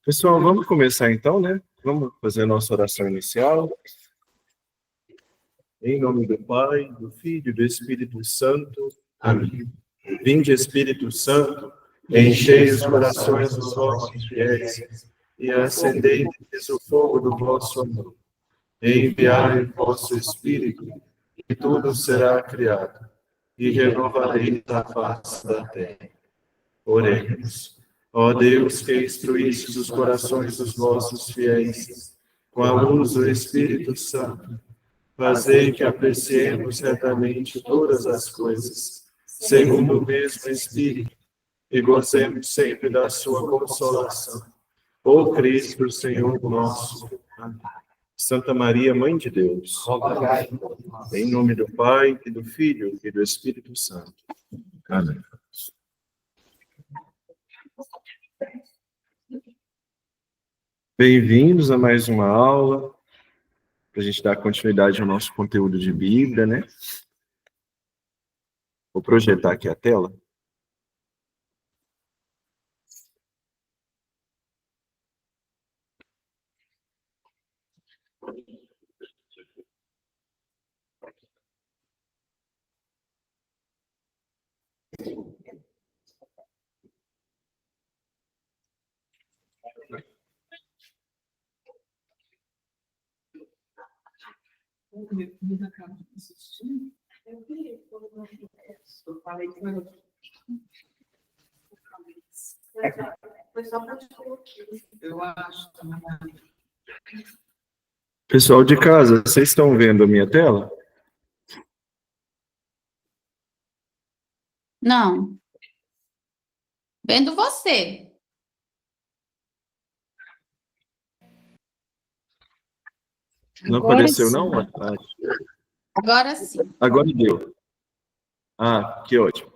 Pessoal, vamos começar então, né? Vamos fazer a nossa oração inicial. Em nome do Pai, do Filho e do Espírito Santo. Amém. Vinde, Espírito Santo, enchei os corações dos vossos fiéis e acendei o fogo do vosso amor. Enviai o vosso Espírito, e tudo será criado, e renovareis a face da terra. Oremos. Ó Deus, que instruíste os corações dos vossos fiéis, com a luz do Espírito Santo, fazei que apreciemos retamente todas as coisas, segundo o mesmo Espírito, e gozemos sempre da sua consolação. Ó Cristo, Senhor nosso. Amém. Santa Maria, Mãe de Deus, rogai por nós. Em nome do Pai, e do Filho, e do Espírito Santo. Amém. Bem-vindos a mais uma aula, para a gente dar continuidade ao nosso conteúdo de Bíblia, né? Vou projetar aqui a tela. Pessoal de casa, vocês estão vendo a minha tela? Não. Vendo você. Não Agora apareceu, sim. não? Agora sim. Agora deu. Ah, que ótimo.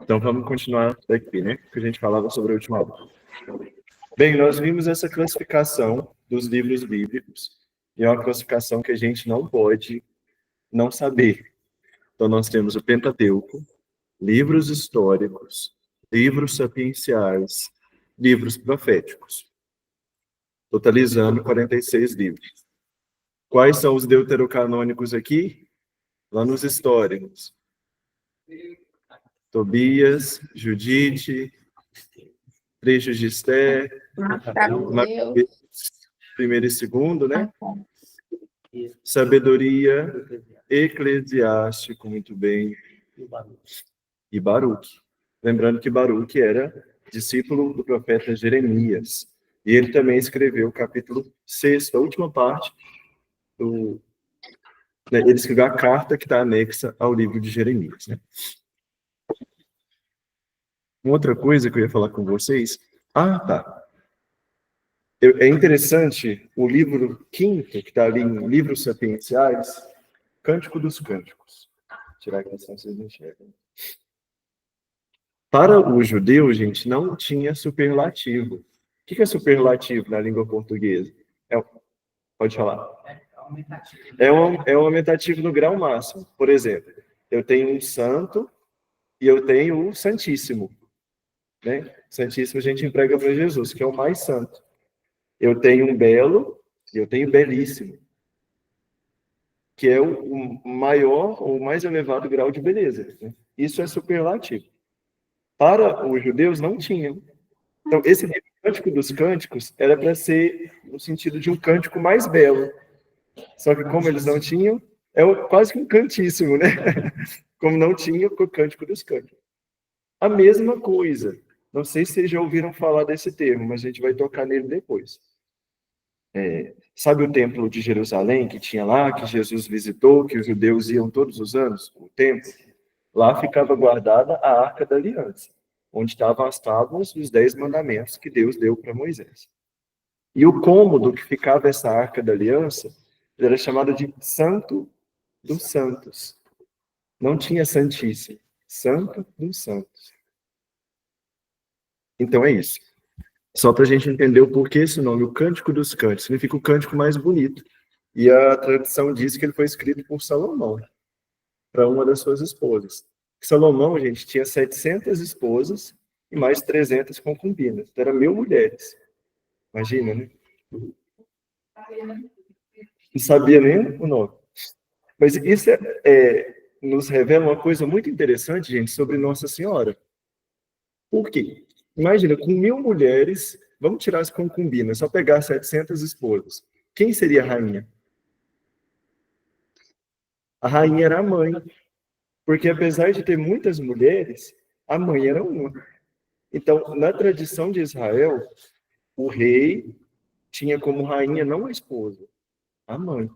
Então vamos continuar daqui, né? Que a gente falava sobre a última aula. Bem, nós vimos essa classificação dos livros bíblicos, e é uma classificação que a gente não pode não saber. Então nós temos o Pentateuco, livros históricos, livros sapienciais, livros proféticos, totalizando 46 livros. Quais são os deuterocanônicos aqui? Lá nos históricos. Tobias, Judite, Trechos de Esther, Macabeus, primeiro e segundo, né? Sabedoria, Eclesiástico, muito bem. E Baruque. Lembrando que Baruque era discípulo do profeta Jeremias. E ele também escreveu o capítulo 6, a última parte do... Ele escreveu a carta que está anexa ao livro de Jeremias, né? Uma outra coisa que eu ia falar com vocês... Ah, tá. É interessante o livro quinto, que está ali em Livros Sapienciais, Cântico dos Cânticos. Vou tirar aqui, senão vocês não enxergam. Para o judeu, gente, não tinha superlativo. O que é superlativo na língua portuguesa? Pode falar. É um aumentativo no grau máximo. Por exemplo, eu tenho um santo e eu tenho o santíssimo. Né? Santíssimo a gente emprega para Jesus, que é o mais santo. Eu tenho um belo e eu tenho belíssimo, que é o maior ou mais elevado grau de beleza. Né? Isso é superlativo. Para os judeus não tinha. Então, esse livro, Cântico dos Cânticos, era para ser no sentido de um cântico mais belo. Só que como eles não tinham, quase que um cantíssimo, né? Como não tinha o Cântico dos Cânticos. A mesma coisa. Não sei se vocês já ouviram falar desse termo, mas a gente vai tocar nele depois. Sabe o templo de Jerusalém que tinha lá, que Jesus visitou, que os judeus iam todos os anos? O templo. Lá ficava guardada a Arca da Aliança, onde estavam as tábuas dos 10 mandamentos que Deus deu para Moisés. E o cômodo que ficava essa Arca da Aliança era chamado de Santo dos Santos. Não tinha Santíssimo. Santo dos Santos. Então é isso. Só para a gente entender o porquê esse nome, o Cântico dos Cânticos, significa o cântico mais bonito. E a tradição diz que ele foi escrito por Salomão, para uma das suas esposas. Salomão, gente, tinha 700 esposas e mais 300 concubinas. Então, eram 1.000 mulheres. Imagina, né? Não sabia nem o nome. Mas isso nos revela uma coisa muito interessante, gente, sobre Nossa Senhora. Por quê? Imagina, com 1.000 mulheres, vamos tirar as concubinas, só pegar 700 esposas. Quem seria a rainha? A rainha era a mãe. Porque apesar de ter muitas mulheres, a mãe era uma. Então, na tradição de Israel, o rei tinha como rainha não a esposa, a mãe.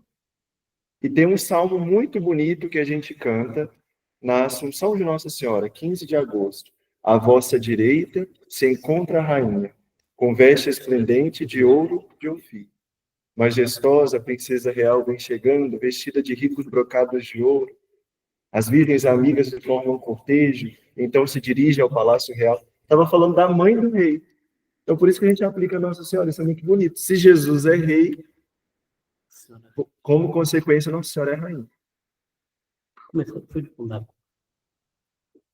E tem um salmo muito bonito que a gente canta na Assunção de Nossa Senhora, 15 de agosto. À vossa direita se encontra a rainha, com veste esplendente de ouro de Ofir. Majestosa, a princesa real vem chegando, vestida de ricos brocados de ouro. As virgens amigas formam um cortejo, então se dirige ao Palácio Real. Estava falando da mãe do rei. Então, por isso que a gente aplica a Nossa Senhora, isso é muito bonito. Se Jesus é rei, como consequência, Nossa Senhora é rainha. Começou tudo com Davi.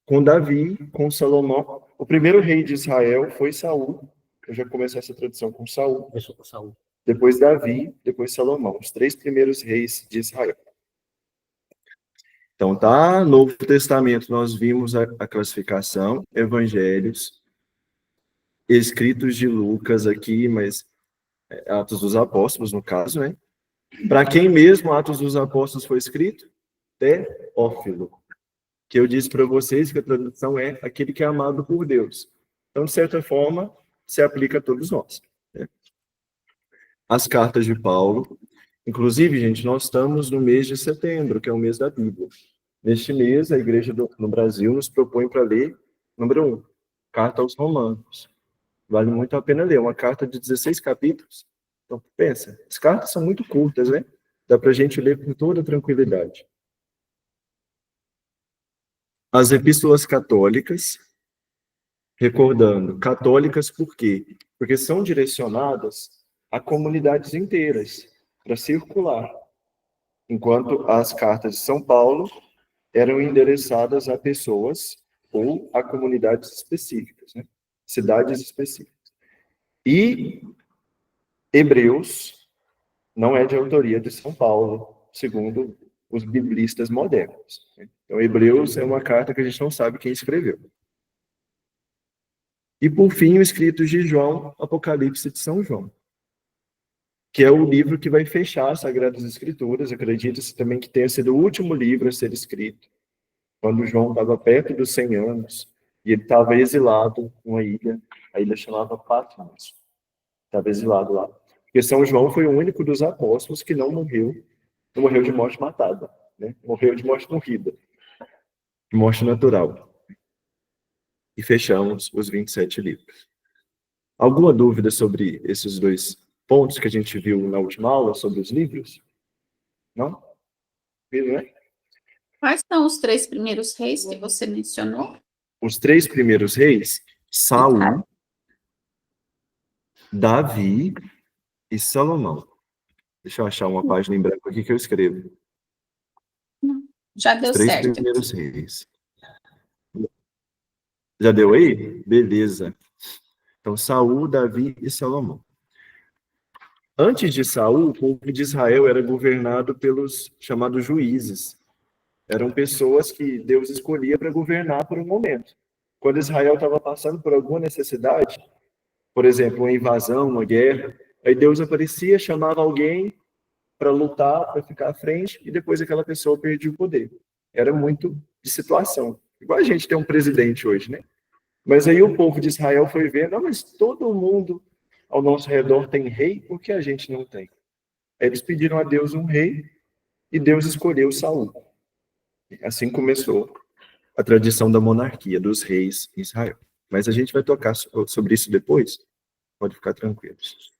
Com Davi, com Salomão. O primeiro rei de Israel foi Saul. Eu já comecei essa tradição com Saul. Começou com Saúl. Depois Davi, depois Salomão. Os 3 primeiros reis de Israel. Então, tá? Novo Testamento, nós vimos a classificação, evangelhos, escritos de Lucas aqui, mas Atos dos Apóstolos, no caso, né? Para quem mesmo Atos dos Apóstolos foi escrito? Teófilo. Que eu disse para vocês que a tradução é aquele que é amado por Deus. Então, de certa forma, se aplica a todos nós. Né? As cartas de Paulo. Inclusive, gente, nós estamos no mês de setembro, que é o mês da Bíblia. Neste mês, a igreja no Brasil nos propõe para ler, número 1, Carta aos Romanos. Vale muito a pena ler, uma carta de 16 capítulos. Então, pensa, as cartas são muito curtas, né? Dá para a gente ler com toda tranquilidade. As epístolas católicas, recordando, católicas por quê? Porque são direcionadas a comunidades inteiras, para circular. Enquanto as cartas de São Paulo eram endereçadas a pessoas ou a comunidades específicas, né? Cidades específicas. E Hebreus não é de autoria de São Paulo, segundo os biblistas modernos. Então, Hebreus é uma carta que a gente não sabe quem escreveu. E, por fim, o escrito de João, Apocalipse de São João, que é o livro que vai fechar as Sagradas Escrituras. Acredita-se também que tenha sido o último livro a ser escrito, quando João estava perto dos 100 anos, e ele estava exilado numa ilha, a ilha chamava Patmos. Estava exilado lá. Porque São João foi o único dos apóstolos que não morreu de morte matada, né? Morreu de morte morrida, de morte natural. E fechamos os 27 livros. Alguma dúvida sobre esses 2 pontos que a gente viu na última aula, sobre os livros? Não? Viu, né? Quais são os 3 primeiros reis que você mencionou? Os 3 primeiros reis, Saul, Davi e Salomão. Deixa eu achar uma página em branco aqui que eu escrevo. Já deu Os 3 certo. primeiros reis. Já deu aí? Beleza. Então, Saul, Davi e Salomão. Antes de Saul, o povo de Israel era governado pelos chamados juízes. Eram pessoas que Deus escolhia para governar por um momento. Quando Israel estava passando por alguma necessidade, por exemplo, uma invasão, uma guerra, aí Deus aparecia, chamava alguém para lutar, para ficar à frente, e depois aquela pessoa perdia o poder. Era muito de situação. Igual a gente tem um presidente hoje, né? Mas aí o povo de Israel foi ver, não, mas todo mundo ao nosso redor tem rei, por que a gente não tem? Eles pediram a Deus um rei, e Deus escolheu Saul. Assim começou a tradição da monarquia, dos reis em Israel. Mas a gente vai tocar sobre isso depois, pode ficar tranquilos.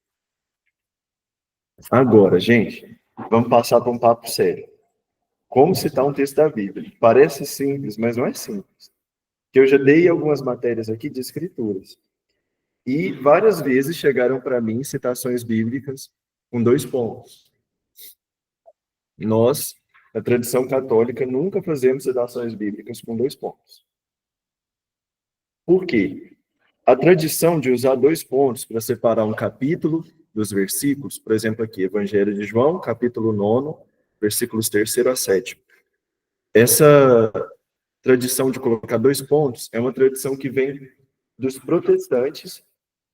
Agora, gente, vamos passar para um papo sério. Como citar um texto da Bíblia? Parece simples, mas não é simples. Eu já dei algumas matérias aqui de escrituras. E várias vezes chegaram para mim citações bíblicas com 2 pontos. Nós, na tradição católica, nunca fazemos citações bíblicas com 2 pontos. Por quê? A tradição de usar 2 pontos para separar um capítulo dos versículos, por exemplo aqui, Evangelho de João, capítulo 9, versículos 3º a 7º. Essa tradição de colocar 2 pontos é uma tradição que vem dos protestantes,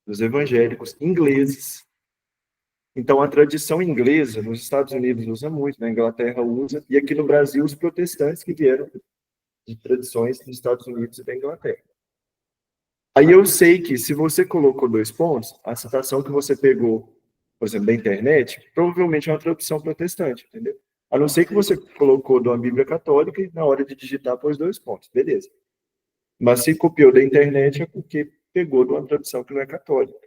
dos evangélicos ingleses. Então, a tradição inglesa, nos Estados Unidos usa muito, na Inglaterra usa, e aqui no Brasil, os protestantes que vieram de tradições dos Estados Unidos e da Inglaterra. Aí eu sei que se você colocou 2 pontos, a citação que você pegou, por exemplo, da internet, provavelmente é uma tradução protestante, entendeu? A não ser que você colocou de uma Bíblia católica e na hora de digitar pôs 2 pontos, beleza. Mas se copiou da internet é porque pegou de uma tradução que não é católica.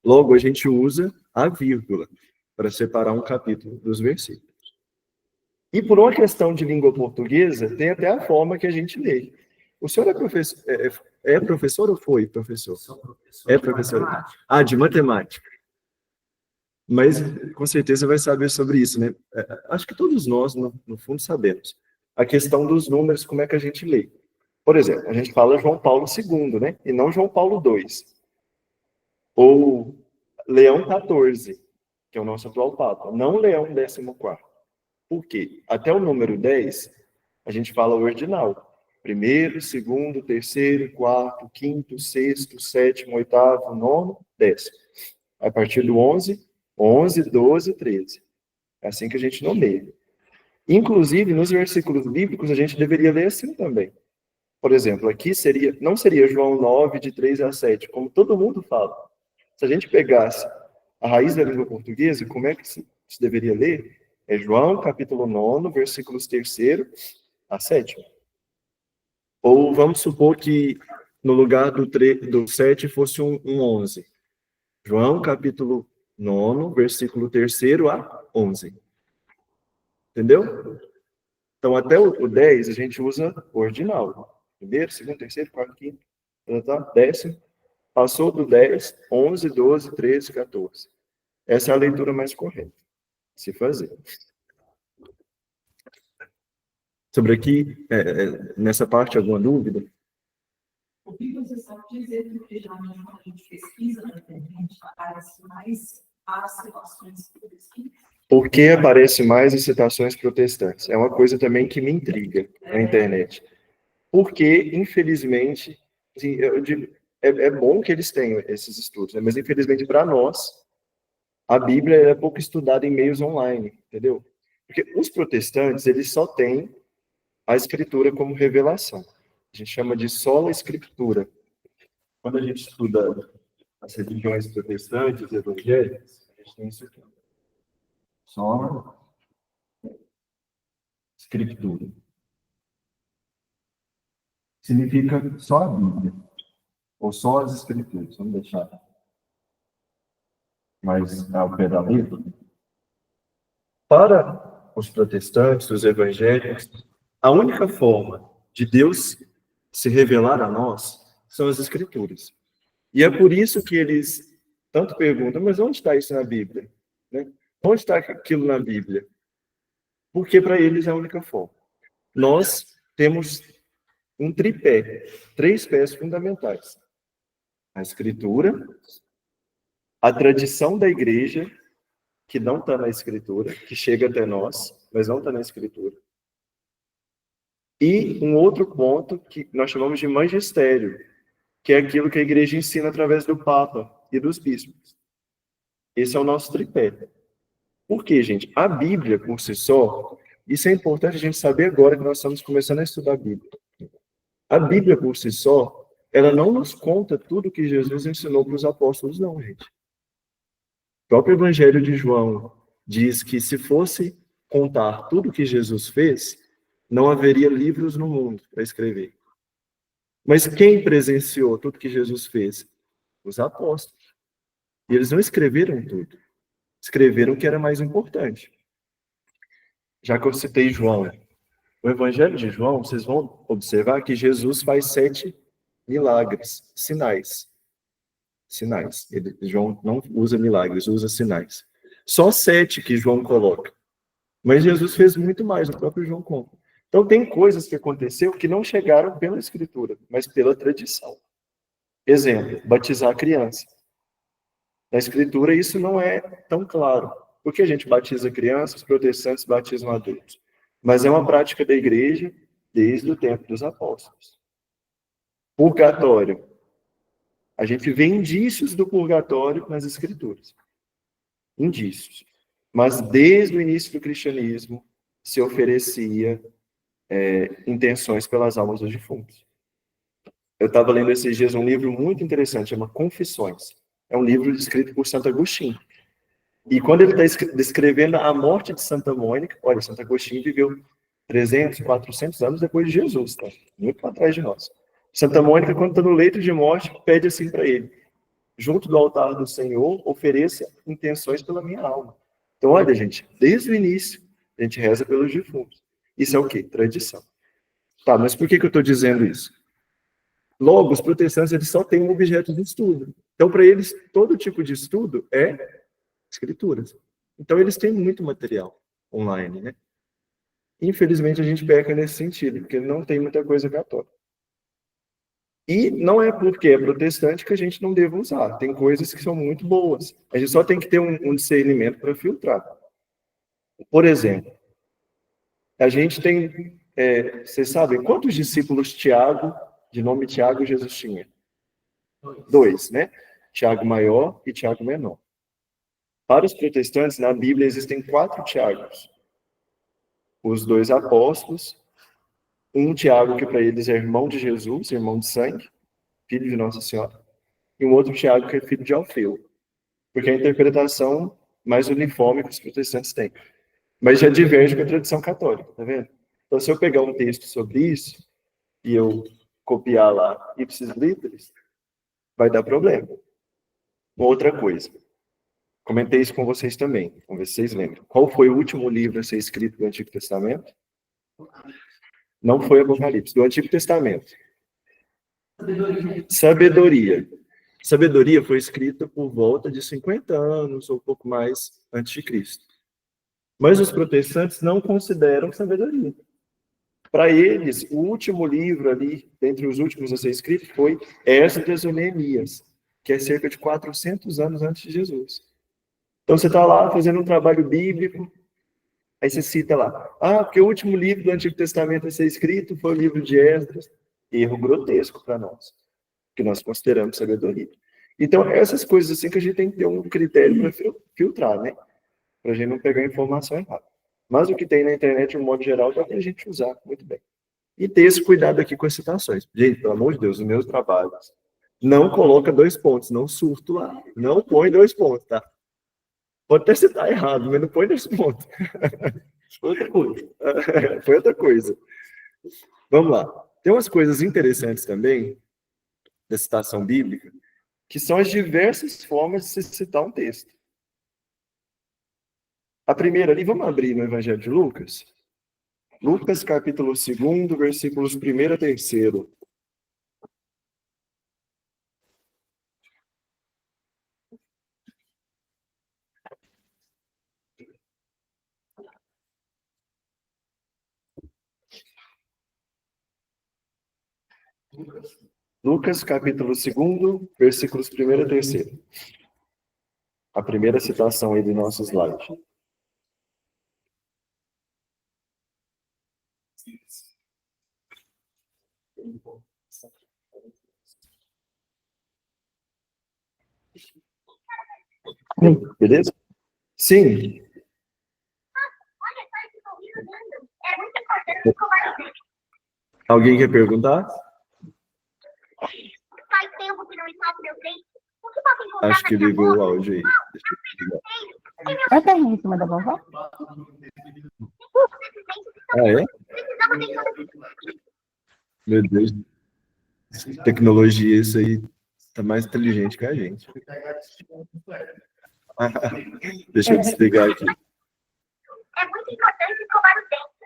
Logo, a gente usa a vírgula para separar um capítulo dos versículos. E por uma questão de língua portuguesa, tem até a forma que a gente lê. O senhor é professor ou foi professor? É professor. Ah, de matemática. Mas com certeza vai saber sobre isso, né? Acho que todos nós, no fundo, sabemos. A questão dos números, como é que a gente lê. Por exemplo, a gente fala João Paulo II, né? E não João Paulo II. Ou Leão XIV, que é o nosso atual Papa, não Leão XIV. Por quê? Até o número 10, a gente fala o ordinal. 1º, 2º, 3º, 4º, 5º, 6º, 7º, 8º, 9º, 10º. A partir do 11, 11, 12, 13. É assim que a gente nomeia. Inclusive, nos versículos bíblicos, a gente deveria ler assim também. Por exemplo, aqui não seria João 9, de 3 a 7, como todo mundo fala. Se a gente pegasse a raiz da língua portuguesa, como é que se deveria ler? É João, capítulo 9, versículos 3º a 7º. Ou vamos supor que no lugar do 7 fosse um 11. João, capítulo 9, versículo 3º a 11. Entendeu? Então, até o 10 a gente usa ordinal. 1º, 2º, 3º, 4º, 5º, 10º. Passou do 10, 11, 12, 13, 14. Essa é a leitura mais correta se fazer. Sobre aqui, nessa parte, alguma dúvida? O que você sabe dizer que geralmente quando a gente pesquisa na internet, aparece mais as citações protestantes? Por que aparece mais as citações protestantes? É uma coisa também que me intriga na internet. Porque, infelizmente, assim, eu digo, é bom que eles tenham esses estudos, né? Mas infelizmente para nós, a Bíblia é pouco estudada em meios online, entendeu? Porque os protestantes, eles só têm a Escritura como revelação. A gente chama de sola Escritura. Quando a gente estuda as religiões protestantes, evangélicas, a gente tem isso aqui. Sola Escritura. Significa só a Bíblia. Ou só as Escrituras. Vamos deixar mais ao pé da letra. Para os protestantes, os evangélicos, a única forma de Deus se revelar a nós são as Escrituras. E é por isso que eles tanto perguntam, mas onde está isso na Bíblia? Né? Onde está aquilo na Bíblia? Porque para eles é a única forma. Nós temos um tripé, 3 pés fundamentais. A Escritura, a tradição da igreja, que não está na Escritura, que chega até nós, mas não está na Escritura. E um outro ponto que nós chamamos de magistério, que é aquilo que a igreja ensina através do Papa e dos bispos. Esse é o nosso tripé. Por quê, gente? A Bíblia, por si só, isso é importante a gente saber agora que nós estamos começando a estudar a Bíblia. A Bíblia, por si só, ela não nos conta tudo que Jesus ensinou para os apóstolos, não, gente. O próprio Evangelho de João diz que se fosse contar tudo que Jesus fez, não haveria livros no mundo para escrever. Mas quem presenciou tudo que Jesus fez? Os apóstolos. E eles não escreveram tudo. Escreveram o que era mais importante. Já que eu citei João, o Evangelho de João, vocês vão observar que Jesus faz 7 milagres, sinais. João não usa milagres, usa sinais. Só 7 que João coloca. Mas Jesus fez muito mais, o próprio João conta. Então, tem coisas que aconteceu que não chegaram pela Escritura, mas pela tradição. Exemplo, batizar a criança. Na Escritura, isso não é tão claro. Porque a gente batiza crianças, os protestantes batizam adultos. Mas é uma prática da igreja desde o tempo dos apóstolos. Purgatório. A gente vê indícios do purgatório nas Escrituras. Indícios. Mas desde o início do cristianismo se oferecia intenções pelas almas dos defuntos. Eu estava lendo esses dias um livro muito interessante, chama Confissões. É um livro escrito por Santo Agostinho. E quando ele está descrevendo a morte de Santa Mônica, olha, Santo Agostinho viveu 300, 400 anos depois de Jesus, tá? Muito para trás de nós. Santa Mônica, quando está no leito de morte, pede assim para ele: junto do altar do Senhor, ofereça intenções pela minha alma. Então, olha, gente, desde o início, a gente reza pelos defuntos. Isso é o quê? Tradição. Tá, mas por que eu estou dizendo isso? Logo, os protestantes, eles só têm um objeto de estudo. Então, para eles, todo tipo de estudo é escrituras. Então, eles têm muito material online, né? Infelizmente, a gente peca nesse sentido, porque não tem muita coisa católica. E não é porque é protestante que a gente não deva usar. Tem coisas que são muito boas. A gente só tem que ter um discernimento para filtrar. Por exemplo, a gente tem... vocês sabem quantos discípulos Tiago, de nome Tiago, Jesus tinha? 2, né? Tiago maior e Tiago menor. Para os protestantes, na Bíblia existem 4 Tiagos. Os 2 apóstolos, um Tiago que para eles é irmão de Jesus, irmão de sangue, filho de Nossa Senhora, e um outro Tiago que é filho de Alfeu, porque é a interpretação mais uniforme que os protestantes têm. Mas já diverge com a tradição católica, tá vendo? Então, se eu pegar um texto sobre isso e eu copiar lá ipsis literis, vai dar problema. Uma outra coisa, comentei isso com vocês também, vamos ver se vocês lembram. Qual foi o último livro a ser escrito do Antigo Testamento? Não foi Apocalipse, do Antigo Testamento. Sabedoria. Sabedoria foi escrita por volta de 50 anos ou um pouco mais antes de Cristo. Mas os protestantes não consideram sabedoria. Para eles, o último livro ali, dentre os últimos a ser escrito, foi Esdras ou Neemias, que é cerca de 400 anos antes de Jesus. Então você está lá fazendo um trabalho bíblico, aí você cita lá, porque o último livro do Antigo Testamento a ser escrito foi o livro de Esdras. Erro grotesco para nós, que nós consideramos sabedoria. Então, essas coisas assim que a gente tem que ter um critério para filtrar, né? Para a gente não pegar a informação errada. Mas o que tem na internet, de um modo geral, dá para a gente usar muito bem. E ter esse cuidado aqui com as citações. Gente, pelo amor de Deus, os meus trabalhos, não coloca 2 pontos, não surto lá. Não põe 2 pontos, tá? Pode até citar errado, mas não põe 2 pontos. Foi outra coisa. Foi outra coisa. Vamos lá. Tem umas coisas interessantes também da citação bíblica, que são as diversas formas de se citar um texto. A primeira ali, vamos abrir no Evangelho de Lucas? Lucas, capítulo 2, versículos 1 a 3. Lucas, capítulo 2, versículos 1 a 3. A primeira citação aí do nosso slide. Beleza? Sim. Alguém quer perguntar? Faz tempo que não está no meu peito. O que posso encontrar? Acho que ligou o áudio aí. Deixa eu ligar. Vai cair em cima da vovó? É? Meu Deus. Tecnologia, isso aí tá mais inteligente que a gente. Deixa eu desligar aqui. É muito importante escovar os dentes.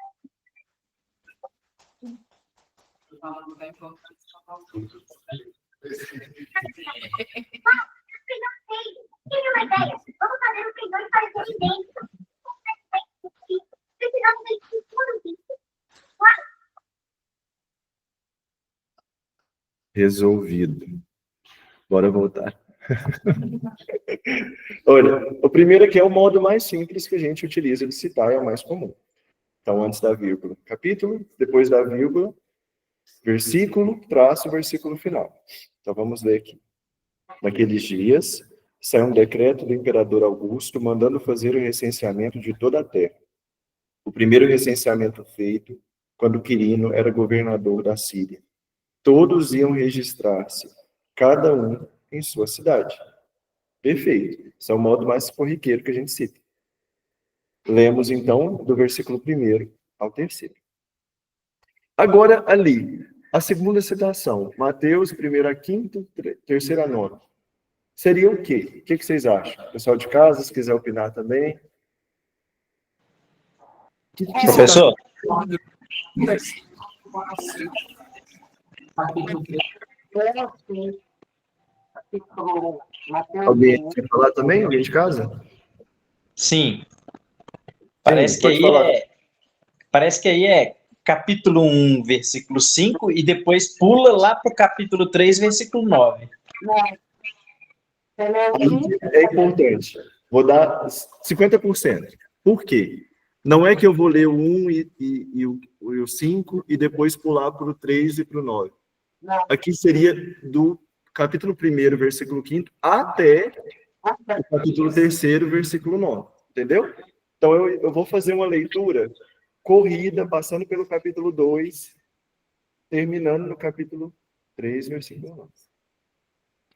Tive uma ideia. Vamos fazer os pendões parecerem dentes. Resolvido. Bora voltar. Olha, o primeiro aqui é o modo mais simples que a gente utiliza de citar, é o mais comum. Então, antes da vírgula, capítulo, depois da vírgula, versículo, traço, versículo final. Então, vamos ler aqui. Naqueles dias, saiu um decreto do imperador Augusto mandando fazer o recenseamento de toda a terra. O primeiro recenseamento feito, quando Quirino era governador da Síria. Todos iam registrar-se, cada um em sua cidade. Perfeito. Esse é o modo mais corriqueiro que a gente cita. Lemos, então, do versículo 1º ao 3º. Agora, ali, a segunda citação, Mateus, 1º a 5º, 3º a 9º. Seria o quê? O que vocês acham? Pessoal de casa, se quiser opinar também. Professor, Alguém quer falar também? Alguém de casa? sim. Parece pode que falar. aí é capítulo 1, versículo 5, e depois pula lá para o capítulo 3, versículo 9. É importante. Vou dar 50%. Por quê? Não é que eu vou ler o 1 e o 5 e depois pular para o 3 e para o 9. Aqui seria do capítulo 1º, versículo 5º, até o capítulo 3º, versículo 9. Entendeu? Então, eu vou fazer uma leitura corrida, passando pelo capítulo 2, terminando no capítulo 3, versículo 9.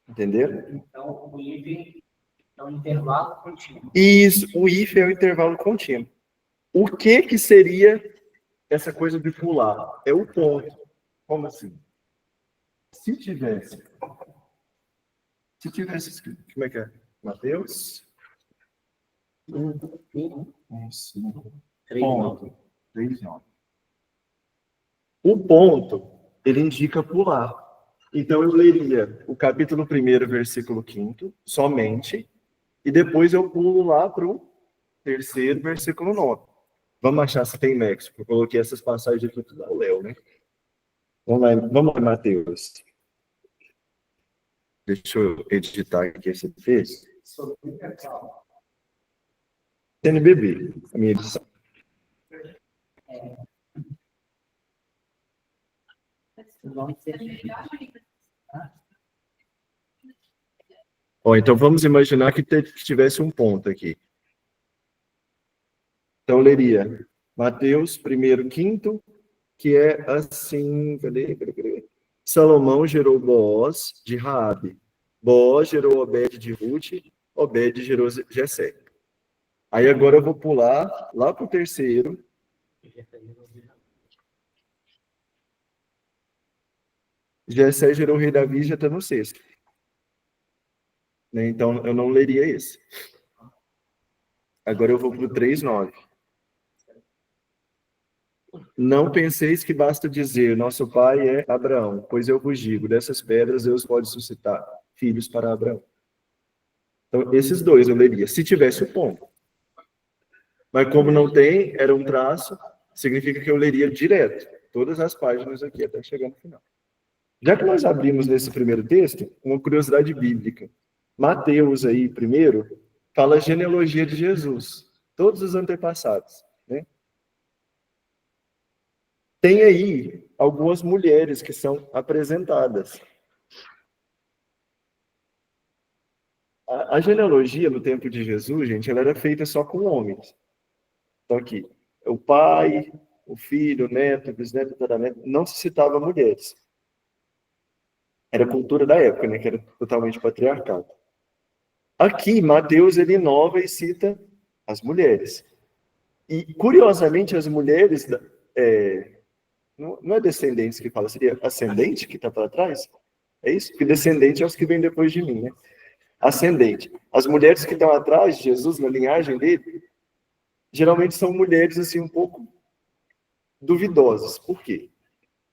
Entenderam? Então, o IF é um intervalo contínuo. Isso, o if é o intervalo contínuo. O que seria essa coisa de pular? É o ponto. Como assim? Se tivesse escrito, como é que é? Mateus 5, 3, 9. O ponto, ele indica pular. Então, eu leria o capítulo 1º, versículo 5º, somente, e depois eu pulo lá para o 3º, versículo 9. Vamos achar se tem nexo, porque eu coloquei essas passagens aqui tudo ao Léo, né? Vamos lá, Mateus. Deixa eu editar aqui esse texto. CNBB, a minha edição. Então vamos imaginar que tivesse um ponto aqui. Então, eu leria Mateus 1º, 5º, que é assim, cadê? Salomão gerou Booz de Raabe. Booz gerou Obed de Ruth, Obed gerou Jessé. Aí agora eu vou pular lá para o 3º. Jessé gerou o rei Davi, já está no 6º. Então, eu não leria esse. Agora eu vou para o 3:9. Não penseis que basta dizer, nosso pai é Abraão, pois eu vos digo, dessas pedras Deus pode suscitar filhos para Abraão. Então, esses dois eu leria, se tivesse o ponto. Mas como não tem, era um traço, significa que eu leria direto, todas as páginas aqui, até chegar no final. Já que nós abrimos nesse primeiro texto, uma curiosidade bíblica. Mateus aí, primeiro, fala a genealogia de Jesus, todos os antepassados, né? Tem aí algumas mulheres que são apresentadas. A genealogia no tempo de Jesus, gente, ela era feita só com homens. Então aqui, o pai, o filho, o neto, o bisneto, o tataraneto, não se citava mulheres. Era a cultura da época, né, que era totalmente patriarcado. Aqui, Mateus, ele inova e cita as mulheres. E, curiosamente, as mulheres, não é descendentes que fala, seria ascendente que está para trás? É isso? Porque descendente é os que vêm depois de mim, né? Ascendente. As mulheres que estão atrás de Jesus, na linhagem dele, geralmente são mulheres, assim, um pouco duvidosas. Por quê?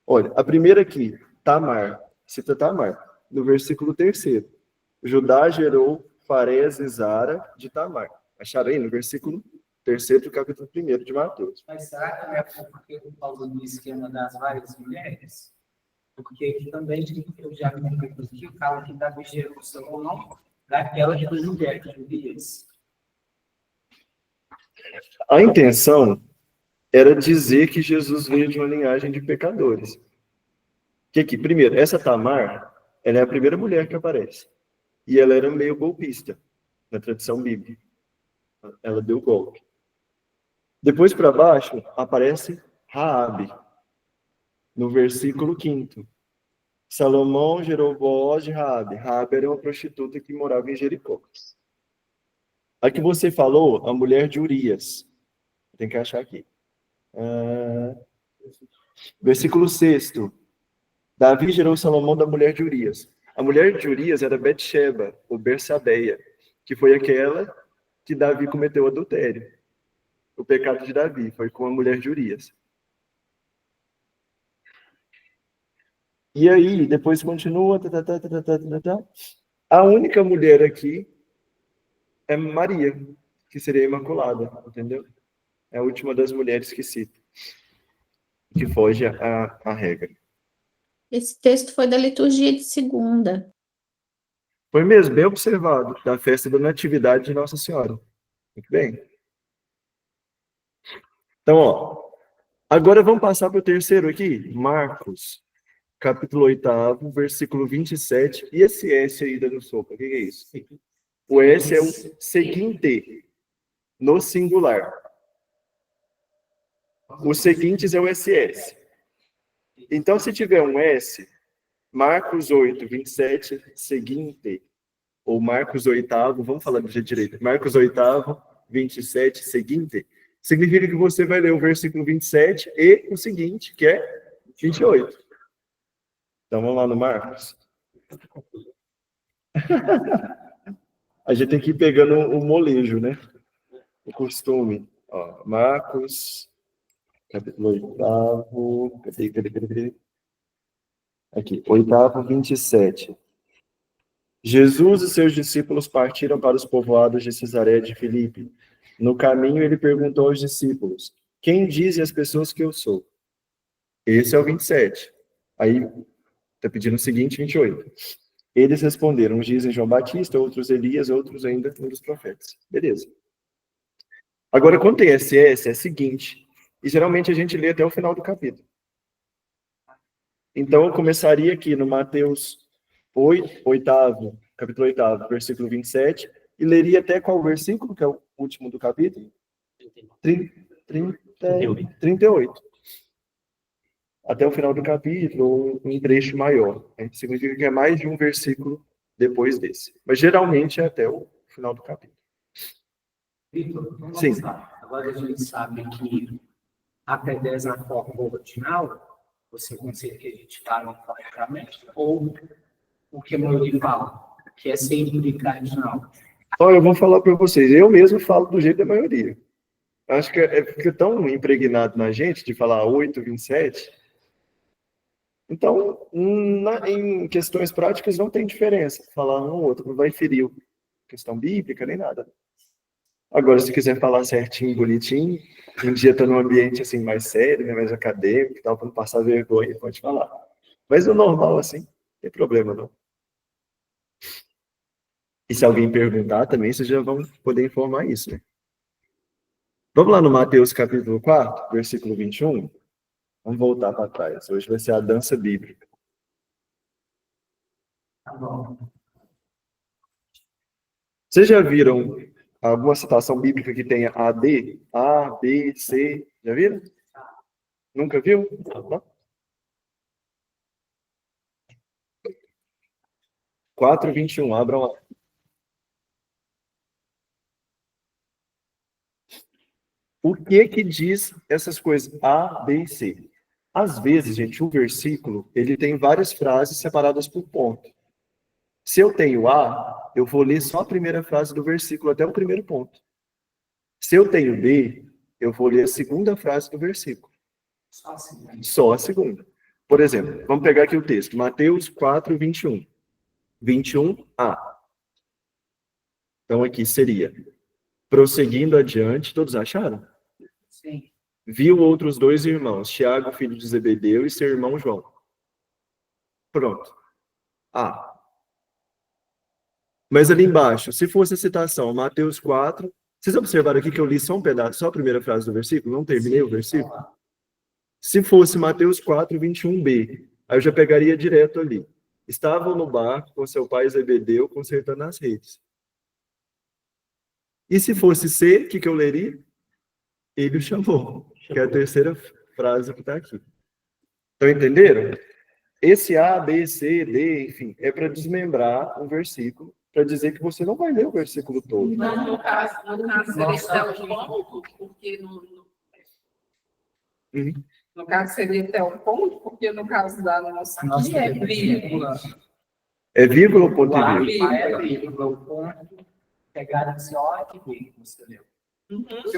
Olha, a primeira aqui, Tamar, cita Tamar, no versículo 3º. Judá gerou Farés e Zara de Tamar. Acharam aí no versículo 3º do capítulo 1º de Mateus. Mas será que não é por causa do esquema das várias mulheres? Porque aqui também, eu já vi que fala que Davi gerou Salomão daquelas duas mulheres, judias. A intenção era dizer que Jesus veio de uma linhagem de pecadores. Que aqui, primeiro, essa Tamar, ela é a primeira mulher que aparece. E ela era meio golpista, na tradição bíblica. Ela deu golpe. Depois para baixo, aparece Raabe, no versículo 5º. Salomão gerou Booz de Raabe. Raabe era uma prostituta que morava em Jericó. A que você falou, a mulher de Urias. Tem que achar aqui. Versículo 6º. Davi gerou Salomão da mulher de Urias. A mulher de Urias era Betsheba, ou Bersabeia, que foi aquela que Davi cometeu adultério. O pecado de Davi foi com a mulher de Urias. E aí, depois continua. A única mulher aqui é Maria, que seria a Imaculada, entendeu? É a última das mulheres que cita, que foge à regra. Esse texto foi da liturgia de segunda. Foi mesmo, bem observado, da festa da Natividade de Nossa Senhora. Muito bem. Então, ó, agora vamos passar para o terceiro aqui, Marcos, capítulo 8º, versículo 27. E esse S aí dando sopa, o que é isso? O S é o seguinte, no singular. Os seguintes é o SS. Então, se tiver um S, Marcos 8, 27, seguinte, ou Marcos 8º, vamos falar do jeito direito, Marcos 8º, 27, seguinte, significa que você vai ler o versículo 27 e o seguinte, que é 28. Então, vamos lá no Marcos. A gente tem que ir pegando o molejo, né? O costume. Ó, Marcos, capítulo 8º, cadê? Aqui, 8º, 27. Jesus e seus discípulos partiram para os povoados de Cesaré de Filipe. No caminho, ele perguntou aos discípulos: quem dizem as pessoas que eu sou? Esse é o 27. Aí, está pedindo o seguinte, 28. Eles responderam: uns dizem João Batista, outros Elias, outros ainda um dos profetas. Beleza. Agora, quando tem SS, é o seguinte. E geralmente a gente lê até o final do capítulo. Então, eu começaria aqui no Mateus 8º, capítulo 8º, versículo 27, e leria até qual versículo, que é o último do capítulo? 38. Até o final do capítulo, ou um trecho maior. Significa que é mais de um versículo depois desse. Mas geralmente é até o final do capítulo. Vitor, vamos Sim. lá. Agora a gente sabe que até 10 na forma original, você consegue que a gente fala corretamente, ou o que a maioria fala, que é sempre tradicional. Olha, eu vou falar para vocês, eu mesmo falo do jeito da maioria. Acho que fica tão impregnado na gente de falar 8, 27. Então, em questões práticas não tem diferença. Falar um ou outro, não vai ferir questão bíblica nem nada. Agora, se quiser falar certinho, bonitinho, um dia tá num ambiente assim mais sério, né, mais acadêmico e tal, para não passar vergonha, pode falar. Mas o normal, assim, não tem problema não. E se alguém perguntar também, vocês já vão poder informar isso, né? Vamos lá no Mateus capítulo 4, versículo 21. Vamos voltar para trás. Hoje vai ser a dança bíblica. Tá bom. Vocês já viram alguma citação bíblica que tenha AD? A, B, C? Já viram? Nunca viu? Não? 4:21, abram lá. O que diz essas coisas? A, B e C. Às vezes, gente, o versículo, ele tem várias frases separadas por ponto. Se eu tenho A, eu vou ler só a primeira frase do versículo até o primeiro ponto. Se eu tenho B, eu vou ler a segunda frase do versículo. Só assim. Só a segunda. Por exemplo, vamos pegar aqui o texto. Mateus 4:21. 21a. Então aqui seria, prosseguindo adiante, todos acharam? Sim. Viu outros dois irmãos, Tiago, filho de Zebedeu, e seu irmão João. Pronto. A. Mas ali embaixo, se fosse a citação, Mateus 4, vocês observaram aqui que eu li só um pedaço, só a primeira frase do versículo? Não terminei o versículo? Se fosse Mateus 4, 21b, aí eu já pegaria direto ali. Estavam no barco com seu pai Zebedeu consertando as redes. E se fosse C, o que eu leria? Ele o chamou, que é a terceira frase que está aqui. Estão entenderam? Esse A, B, C, D, enfim, é para desmembrar um versículo, para dizer que você não vai ler o versículo todo. Mas no caso seria até um ponto, porque Uhum. no caso seria até um ponto, porque no caso da nossa Nós aqui é temos vírgula. É vírgula ou ponto O e A vírgula? é vírgula, o ponto, pegaram assim, olha que vírgula, você leu.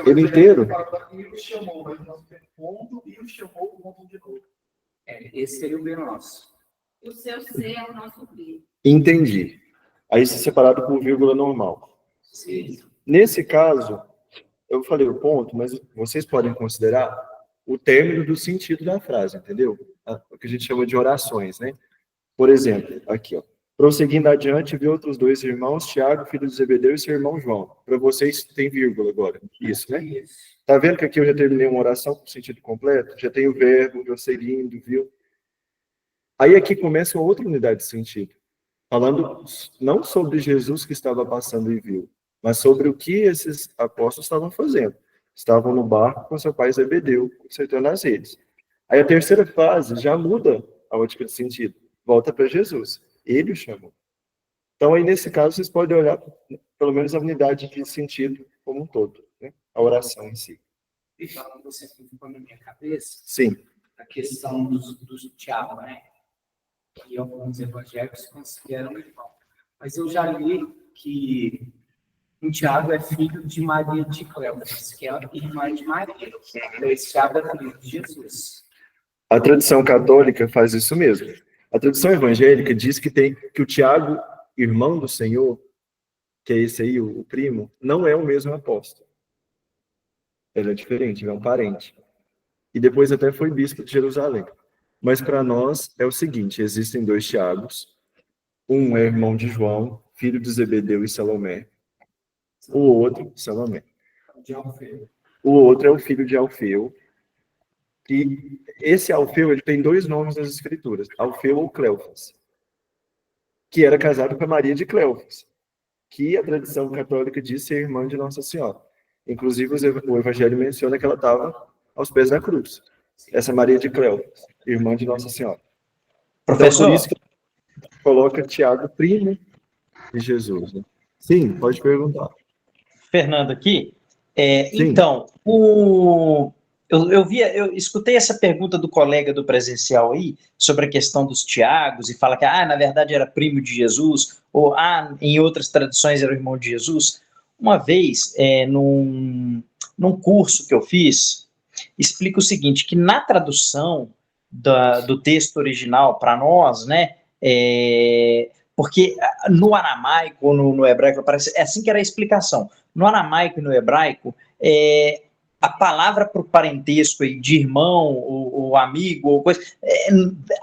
Ele inteiro? E o chamou, mas nós temos ponto e o chamou o ponto de novo. Esse seria o B nosso. O seu C é o nosso B. Entendi. Aí isso é separado por vírgula normal. Sim. Nesse caso, eu falei o ponto, mas vocês podem considerar o término do sentido da frase, entendeu? O que a gente chama de orações, né? Por exemplo, aqui, ó. Prosseguindo adiante, vi outros dois irmãos, Tiago, filho de Zebedeu, e seu irmão João. Para vocês, tem vírgula agora. Isso, né? Isso. Tá vendo que aqui eu já terminei uma oração com sentido completo? Já tenho o verbo, proseguindo, viu? Aí aqui começa uma outra unidade de sentido. Falando não sobre Jesus que estava passando e viu, mas sobre o que esses apóstolos estavam fazendo. Estavam no barco com seu pai Zebedeu, consertando as redes. Aí a terceira frase já muda a ótica de sentido. Volta para Jesus. Ele o chamou. Então, aí, nesse caso, vocês podem olhar, pelo menos, a unidade de sentido como um todo, né? A oração em si. Então, você ficou na minha cabeça Sim. a questão dos Tiago, né? Que alguns evangélicos consideram irmão. Mas eu já li que o Tiago é filho de Maria de Cleofas, que é irmã de Maria. Então, esse Tiago é filho de Jesus. A tradição católica faz isso mesmo. A tradição evangélica diz que o Tiago, irmão do Senhor, que é esse aí, o primo, não é o mesmo apóstolo. Ele é diferente, ele é um parente. E depois até foi bispo de Jerusalém. Mas para nós é o seguinte, existem dois Tiagos. Um é irmão de João, filho de Zebedeu e Salomé. O outro, Salomé. De Alfeu. O outro é o filho de Alfeu. E esse Alfeu, ele tem dois nomes nas escrituras, Alfeu ou Cleofas, que era casado com a Maria de Cleofas, que a tradição católica diz ser irmã de Nossa Senhora. Inclusive, o Evangelho menciona que ela estava aos pés da cruz. Essa Maria de Cleofas, irmã de Nossa Senhora. Professor, Então, por isso que coloca Tiago, primo de Jesus. Né? Sim, pode perguntar. Fernando aqui. Sim. Então, eu escutei essa pergunta do colega do presencial aí, sobre a questão dos Tiagos, e fala que, na verdade era primo de Jesus, ou, em outras tradições era o irmão de Jesus. Uma vez, num curso que eu fiz, explica o seguinte, que na tradução do texto original para nós, né, porque no aramaico ou no hebraico, é assim que era a explicação. No aramaico e no hebraico, a palavra para o parentesco de irmão ou amigo ou coisa,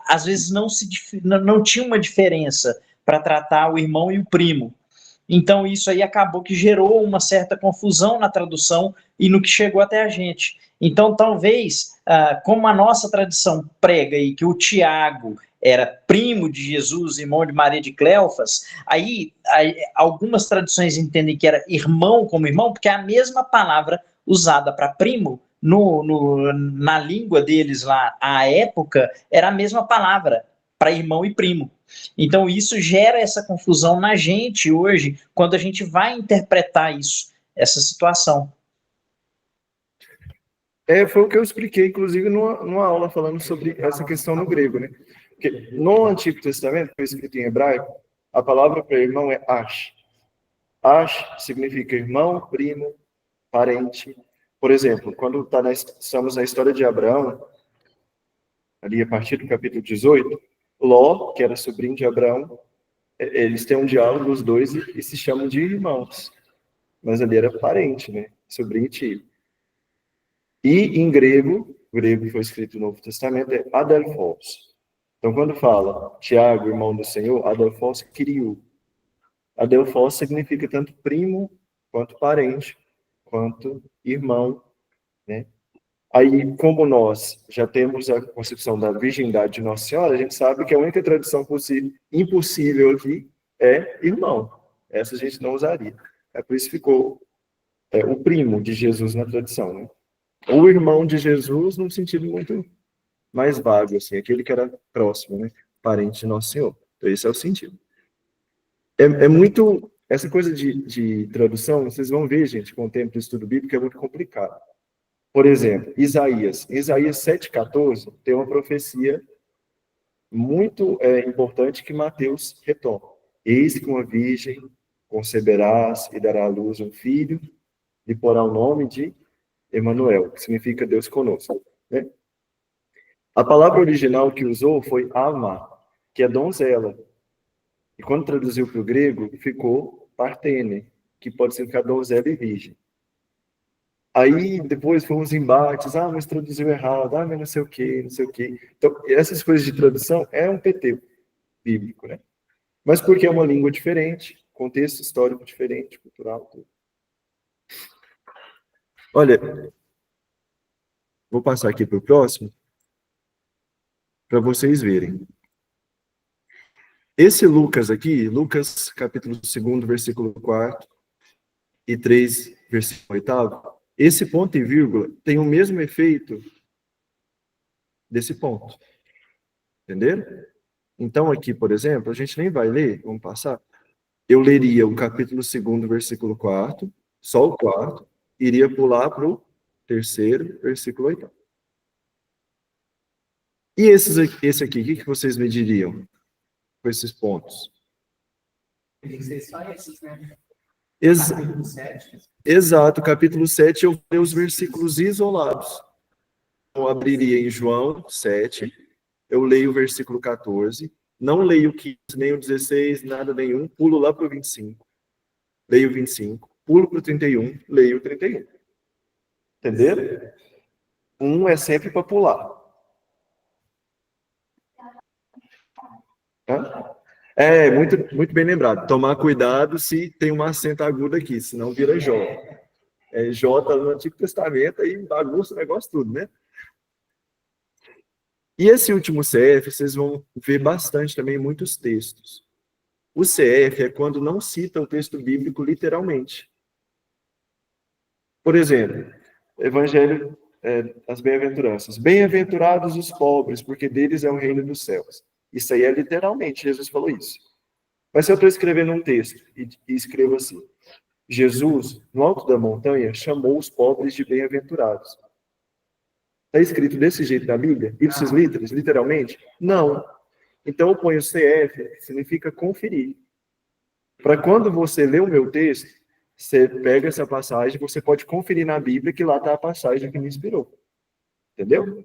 às vezes não tinha uma diferença para tratar o irmão e o primo. Então isso aí acabou que gerou uma certa confusão na tradução e no que chegou até a gente. Então talvez, como a nossa tradição prega aí que o Tiago era primo de Jesus, irmão de Maria de Cleofas, aí algumas tradições entendem que era irmão como irmão, porque é a mesma palavra usada para primo, na língua deles lá, à época, era a mesma palavra para irmão e primo. Então isso gera essa confusão na gente hoje, quando a gente vai interpretar isso, essa situação. Foi o que eu expliquei, inclusive, numa aula falando sobre essa questão no grego, né? Porque no Antigo Testamento, foi escrito em hebraico, a palavra para irmão é ash. Ash significa irmão, primo, parente. Por exemplo, quando estamos na história de Abraão, ali a partir do capítulo 18, Ló, que era sobrinho de Abraão, eles têm um diálogo, os dois, e se chamam de irmãos. Mas ali era parente, né? Sobrinho e tio. E em grego, o grego que foi escrito no Novo Testamento é adelphos. Então, quando fala Tiago, irmão do Senhor, adelphos criou. Adelphos significa tanto primo, quanto parente, quanto irmão, né? Aí, como nós já temos a concepção da virgindade de Nossa Senhora, a gente sabe que a única tradução impossível aqui é irmão. Essa a gente não usaria. É por isso que ficou o primo de Jesus na tradição, né? O irmão de Jesus num sentido muito mais vago, assim, aquele que era próximo, né? Parente de Nosso Senhor. Então, esse é o sentido. É muito... Essa coisa de tradução, vocês vão ver, gente, com o tempo do estudo bíblico, é muito complicado. Por exemplo, Isaías 7,14 tem uma profecia muito importante que Mateus retoma. Eis que uma virgem conceberás e dará à luz um filho e porá o nome de Emanuel, que significa Deus conosco, né? A palavra original que usou foi alma, que é donzela. E quando traduziu para o grego, ficou partene, que pode significar donzela e virgem. Aí, depois foram os embates, mas traduziu errado, mas não sei o quê, não sei o quê. Então, essas coisas de tradução é um PT bíblico, né? Mas porque é uma língua diferente, contexto histórico diferente, cultural, tudo. Olha, vou passar aqui para o próximo, para vocês verem. Esse Lucas aqui, Lucas capítulo 2, versículo 4 e 3, versículo 8, esse ponto e vírgula tem o mesmo efeito desse ponto. Entenderam? Então, aqui, por exemplo, a gente nem vai ler, vamos passar. Eu leria o capítulo 2, versículo 4, só o 4, iria pular para o 3º, versículo 8. E esse aqui, o que vocês me diriam com esses pontos? Tem que ser só esses, né? Ex- Capítulo 7. Exato, capítulo 7, eu leio os versículos isolados. Eu abriria em João 7, eu leio o versículo 14, não leio o 15, nem o 16, nada nenhum, pulo lá para o 25, leio o 25, pulo para o 31, leio o 31. Entenderam? Um é sempre para pular. Hã? Muito bem lembrado. Tomar cuidado se tem um acento agudo aqui, senão vira J. J no Antigo Testamento, aí bagunça o negócio tudo, né? E esse último CF, vocês vão ver bastante também muitos textos. O CF é quando não cita o texto bíblico literalmente. Por exemplo, Evangelho das Bem-aventuranças. Bem-aventurados os pobres, porque deles é o reino dos céus. Isso aí é literalmente, Jesus falou isso. Mas se eu estou escrevendo um texto e escrevo assim, Jesus, no alto da montanha, chamou os pobres de bem-aventurados. Está escrito desse jeito na Bíblia? Ipsis literis, literalmente? Não. Então eu ponho CF, que significa conferir. Para quando você lê o meu texto, você pega essa passagem, você pode conferir na Bíblia que lá está a passagem que me inspirou. Entendeu?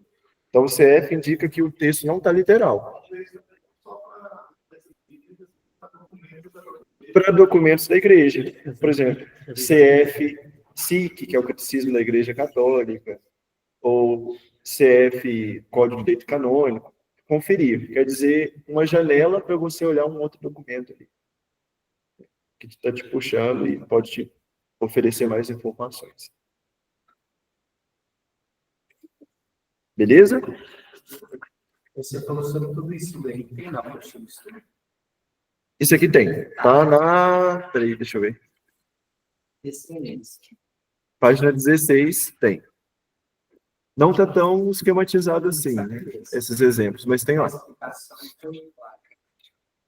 Então o CF indica que o texto não está literal. Para documentos da igreja. Por exemplo, CF, SIC, que é o Catecismo da Igreja Católica, ou CF, Código de Direito Canônico, conferir. Quer dizer, uma janela para você olhar um outro documento ali, que está te puxando e pode te oferecer mais informações. Beleza? Você falou sobre tudo isso daí. Tem na apostila isso daí. Isso aqui tem. Tá na... Peraí, deixa eu ver. Excelente. Página 16 tem. Não está tão esquematizado assim, né, esses exemplos, mas tem lá.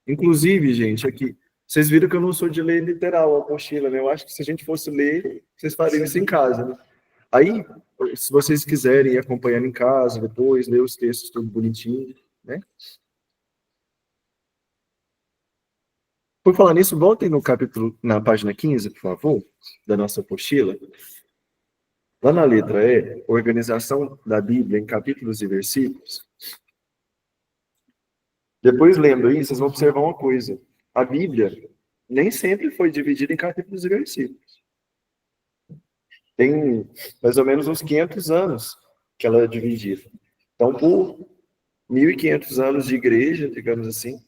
Inclusive, gente, aqui, vocês viram que eu não sou de ler literal a apostila, né? Eu acho que se a gente fosse ler, vocês fariam isso em casa, né? Aí, se vocês quiserem ir acompanhando em casa, depois, ler os textos tudo bonitinho, né? Por falar nisso, voltem no capítulo, na página 15, por favor, da nossa apostila. Lá na letra E, organização da Bíblia em capítulos e versículos. Depois, lendo isso, vocês vão observar uma coisa. A Bíblia nem sempre foi dividida em capítulos e versículos. Tem mais ou menos uns 500 anos que ela é dividida. Então, por 1.500 anos de igreja, digamos assim,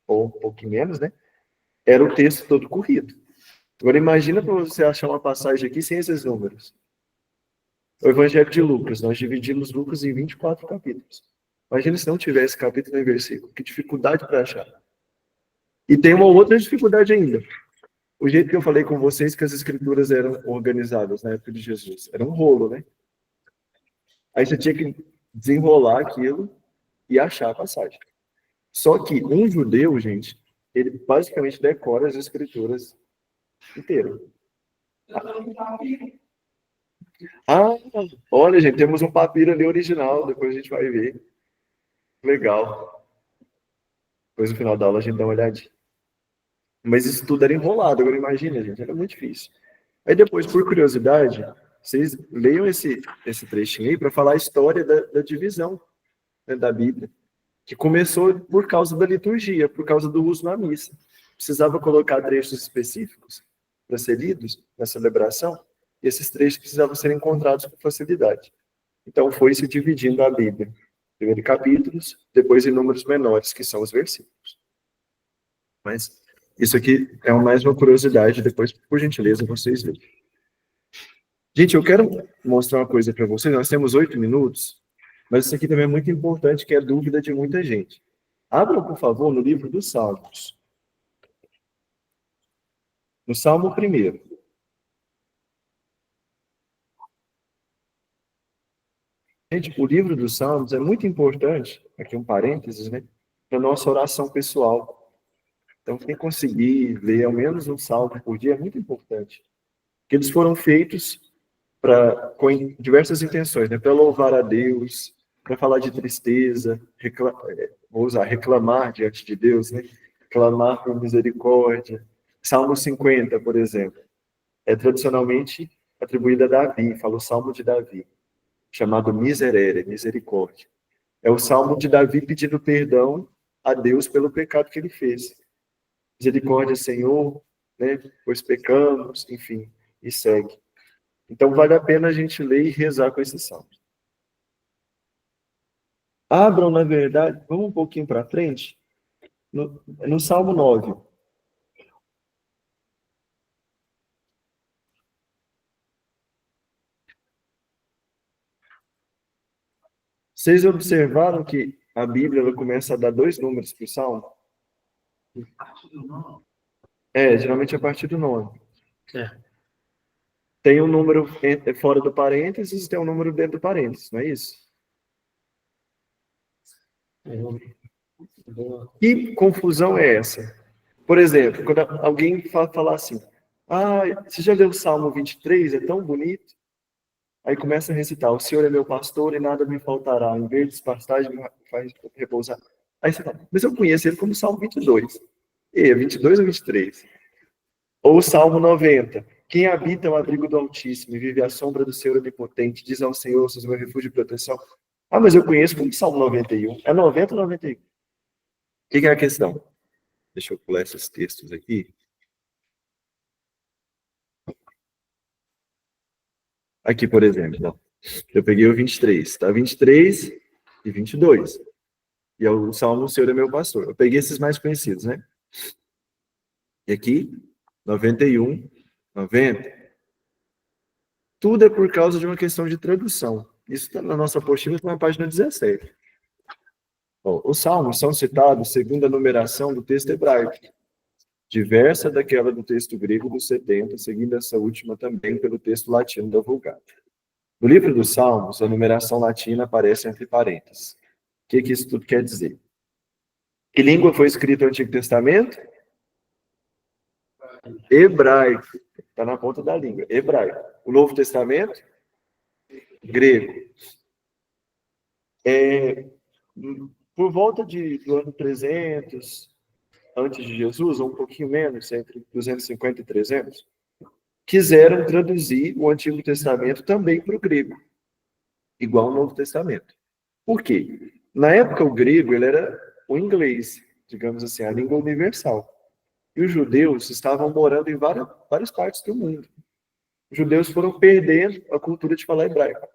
ou um pouquinho menos, né? Era o texto todo corrido. Agora imagina para você achar uma passagem aqui sem esses números. O Evangelho de Lucas, nós dividimos Lucas em 24 capítulos. Imagina se não tivesse capítulo e versículo, que dificuldade para achar. E tem uma outra dificuldade ainda. O jeito que eu falei com vocês que as escrituras eram organizadas na época de Jesus. Era um rolo, né? Aí você tinha que desenrolar aquilo e achar a passagem. Só que um judeu, gente, ele basicamente decora as escrituras inteiras. Ah, olha, gente, temos um papiro ali original, depois a gente vai ver. Legal. Depois no final da aula a gente dá uma olhadinha. Mas isso tudo era enrolado, agora imagina, gente, era muito difícil. Aí depois, por curiosidade, vocês leiam esse trechinho aí para falar a história da divisão, né, da Bíblia, que começou por causa da liturgia, por causa do uso na missa. Precisava colocar trechos específicos para ser lidos na celebração, e esses trechos precisavam ser encontrados com facilidade. Então foi se dividindo a Bíblia. Primeiro em capítulos, depois em números menores, que são os versículos. Mas isso aqui é mais uma curiosidade, depois, por gentileza, vocês vejam. Gente, eu quero mostrar uma coisa para vocês. Nós temos 8 minutos, mas isso aqui também é muito importante, que é dúvida de muita gente. Abram, por favor, no livro dos Salmos. No Salmo 1º. Gente, o livro dos Salmos é muito importante, aqui um parênteses, né, para a nossa oração pessoal. Então, quem conseguir ler ao menos um salmo por dia é muito importante. Porque eles foram feitos com diversas intenções, né, para louvar a Deus, para falar de tristeza, reclamar diante de Deus, né, clamar por misericórdia. Salmo 50, por exemplo, é tradicionalmente atribuído a Davi, fala o Salmo de Davi, chamado Miserere, misericórdia. É o Salmo de Davi pedindo perdão a Deus pelo pecado que ele fez. Misericórdia, Senhor, né, pois pecamos, enfim, e segue. Então vale a pena a gente ler e rezar com esse salmo. Abram, na verdade, vamos um pouquinho para frente, no Salmo 9. Vocês observaram que a Bíblia ela começa a dar 2 números para o Salmo? Geralmente a partir do 9. Tem um número fora do parênteses e tem um número dentro do parênteses, não é isso? Que confusão é essa? Por exemplo, quando alguém fala assim, você já leu o Salmo 23? É tão bonito. Aí começa a recitar, o Senhor é meu pastor e nada me faltará, em verdes pastagens me faz repousar. Aí você fala, mas eu conheço ele como Salmo 22. É 22 ou 23? Ou o Salmo 90. Quem habita o abrigo do Altíssimo e vive à sombra do Senhor Onipotente, diz ao Senhor, seus meu refúgio e proteção. Mas eu conheço como Salmo 91. É 90 ou 91? O que é a questão? Deixa eu pular esses textos aqui. Aqui, por exemplo, eu peguei o 23, tá? 23 e 22. E é o Salmo, o Senhor é meu pastor. Eu peguei esses mais conhecidos, né? E aqui, 91, 90. Tudo é por causa de uma questão de tradução. Isso está na nossa apostila, na página 17. Bom, os salmos são citados segundo a numeração do texto hebraico, diversa daquela do texto grego dos 70, seguindo essa última também pelo texto latino da Vulgata. No livro dos Salmos, a numeração latina aparece entre parênteses. O que isso tudo quer dizer? Que língua foi escrita no Antigo Testamento? Hebraico. Está na ponta da língua. Hebraico. O Novo Testamento? Grego. Por volta do ano 300, antes de Jesus, ou um pouquinho menos, entre 250 e 300, quiseram traduzir o Antigo Testamento também para o grego, igual ao Novo Testamento. Por quê? Na época, o grego ele era o inglês, digamos assim, a língua universal. E os judeus estavam morando em várias partes do mundo. Os judeus foram perdendo a cultura de falar hebraico.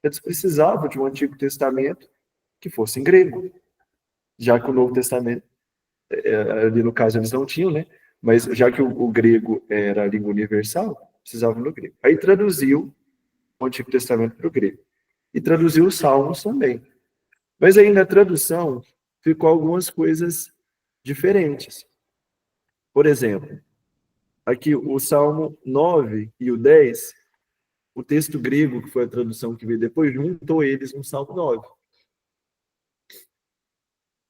Eles precisavam de um Antigo Testamento que fosse em grego, já que o Novo Testamento, ali no caso eles não tinham, né? Mas já que o grego era a língua universal, precisavam do grego. Aí traduziu o Antigo Testamento para o grego. E traduziu os Salmos também. Mas aí na tradução ficou algumas coisas diferentes. Por exemplo, aqui o Salmo 9 e o 10, o texto grego, que foi a tradução que veio depois, juntou eles no Salmo 9.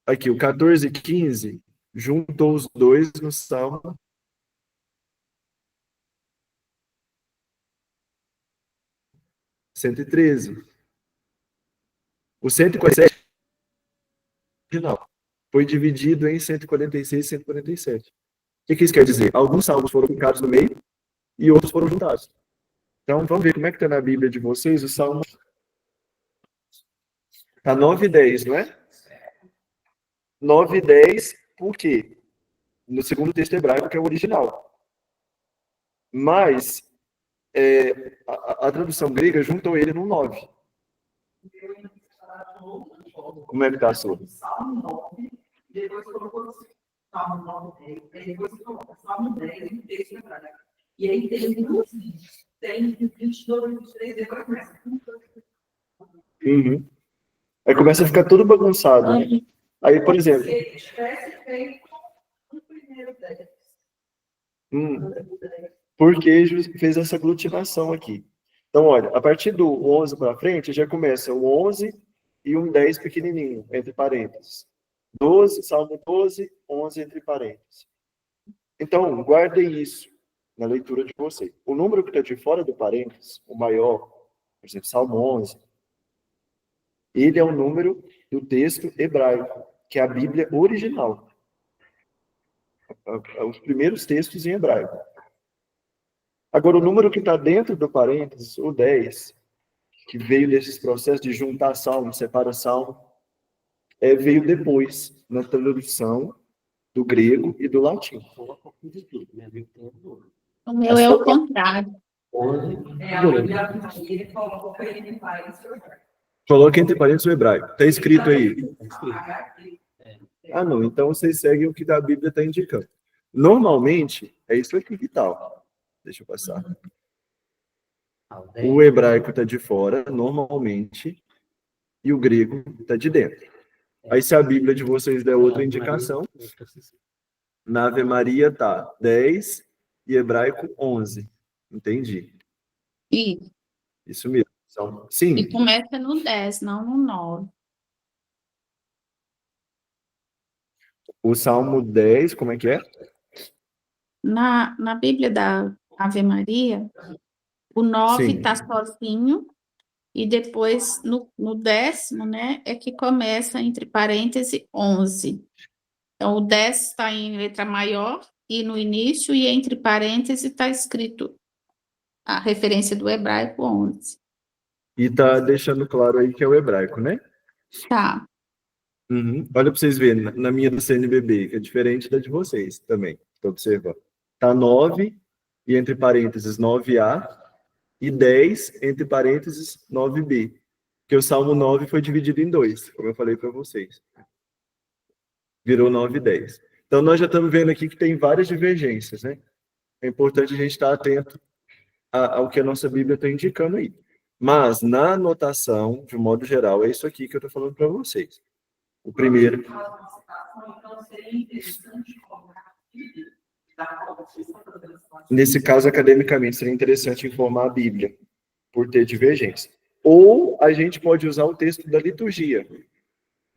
Aqui, o 14 e 15, juntou os dois no Salmo 113. O 147 original foi dividido em 146 e 147. O que isso quer dizer? Alguns salmos foram colocados no meio e outros foram juntados. Então, vamos ver como é que está na Bíblia de vocês o Salmo. Está 9 e 10, não é? 9 e 10, por quê? No segundo texto hebraico, que é o original. Mas a tradução grega juntou ele no 9. Como é que está a sua? Salmo 9, depois colocou Salmo 9, 10, aí depois colocou Salmo 10 e o texto hebraico. E aí tem duas linhas. Tem 22, 23, depois começa. Uhum. Aí começa a ficar tudo bagunçado, né? Aí, por exemplo... Se tivesse feito o primeiro 10. Porque fez essa aglutinação aqui. Então, olha, a partir do 11 para frente, já começa o 11 e um 10 pequenininho, entre parênteses. 12, Salmo 12, 11 entre parênteses. Então, guardem isso na leitura de vocês. O número que está de fora do parênteses, o maior, por exemplo, Salmo 11, ele é o número do texto hebraico, que é a Bíblia original. Os primeiros textos em hebraico. Agora, o número que está dentro do parênteses, o 10, que veio desses processos de juntar salmo, separa salmo, veio depois, na tradução do grego e do latim. O meu é o contrário. Ele colocou ele faz. Coloca entre parênteses o hebraico. Está escrito aí. Ah, não. Então vocês seguem o que a Bíblia está indicando. Normalmente, é isso aqui que tal. Deixa eu passar. O hebraico está de fora, normalmente, e o grego está de dentro. Aí, se a Bíblia de vocês der outra indicação, na Ave Maria tá 10 e hebraico 11. Entendi. Isso mesmo. Então, sim. E começa no 10, não no 9. O Salmo 10, como é que é? Na Bíblia da Ave Maria, o 9 Sim. está sozinho, e depois, no 10º, né, é que começa entre parênteses 11. Então, o 10 está em letra maior, e no início, e entre parênteses, está escrito a referência do hebraico 11. E tá deixando claro aí que é o hebraico, né? Tá. Uhum. Olha para vocês verem, na minha do CNBB, que é diferente da de vocês também. Estou observando. Tá 9, e entre parênteses 9A, e 10, entre parênteses 9B. Porque o Salmo 9 foi dividido em 2, como eu falei para vocês. Virou 9 e 10. Então, nós já estamos vendo aqui que tem várias divergências, né? É importante a gente estar atento ao que a nossa Bíblia está indicando aí. Mas, na anotação, de um modo geral, é isso aqui que eu estou falando para vocês. O primeiro... Então, seria interessante colocar Nesse caso, academicamente, seria interessante informar a Bíblia, por ter divergência. Ou a gente pode usar o texto da liturgia,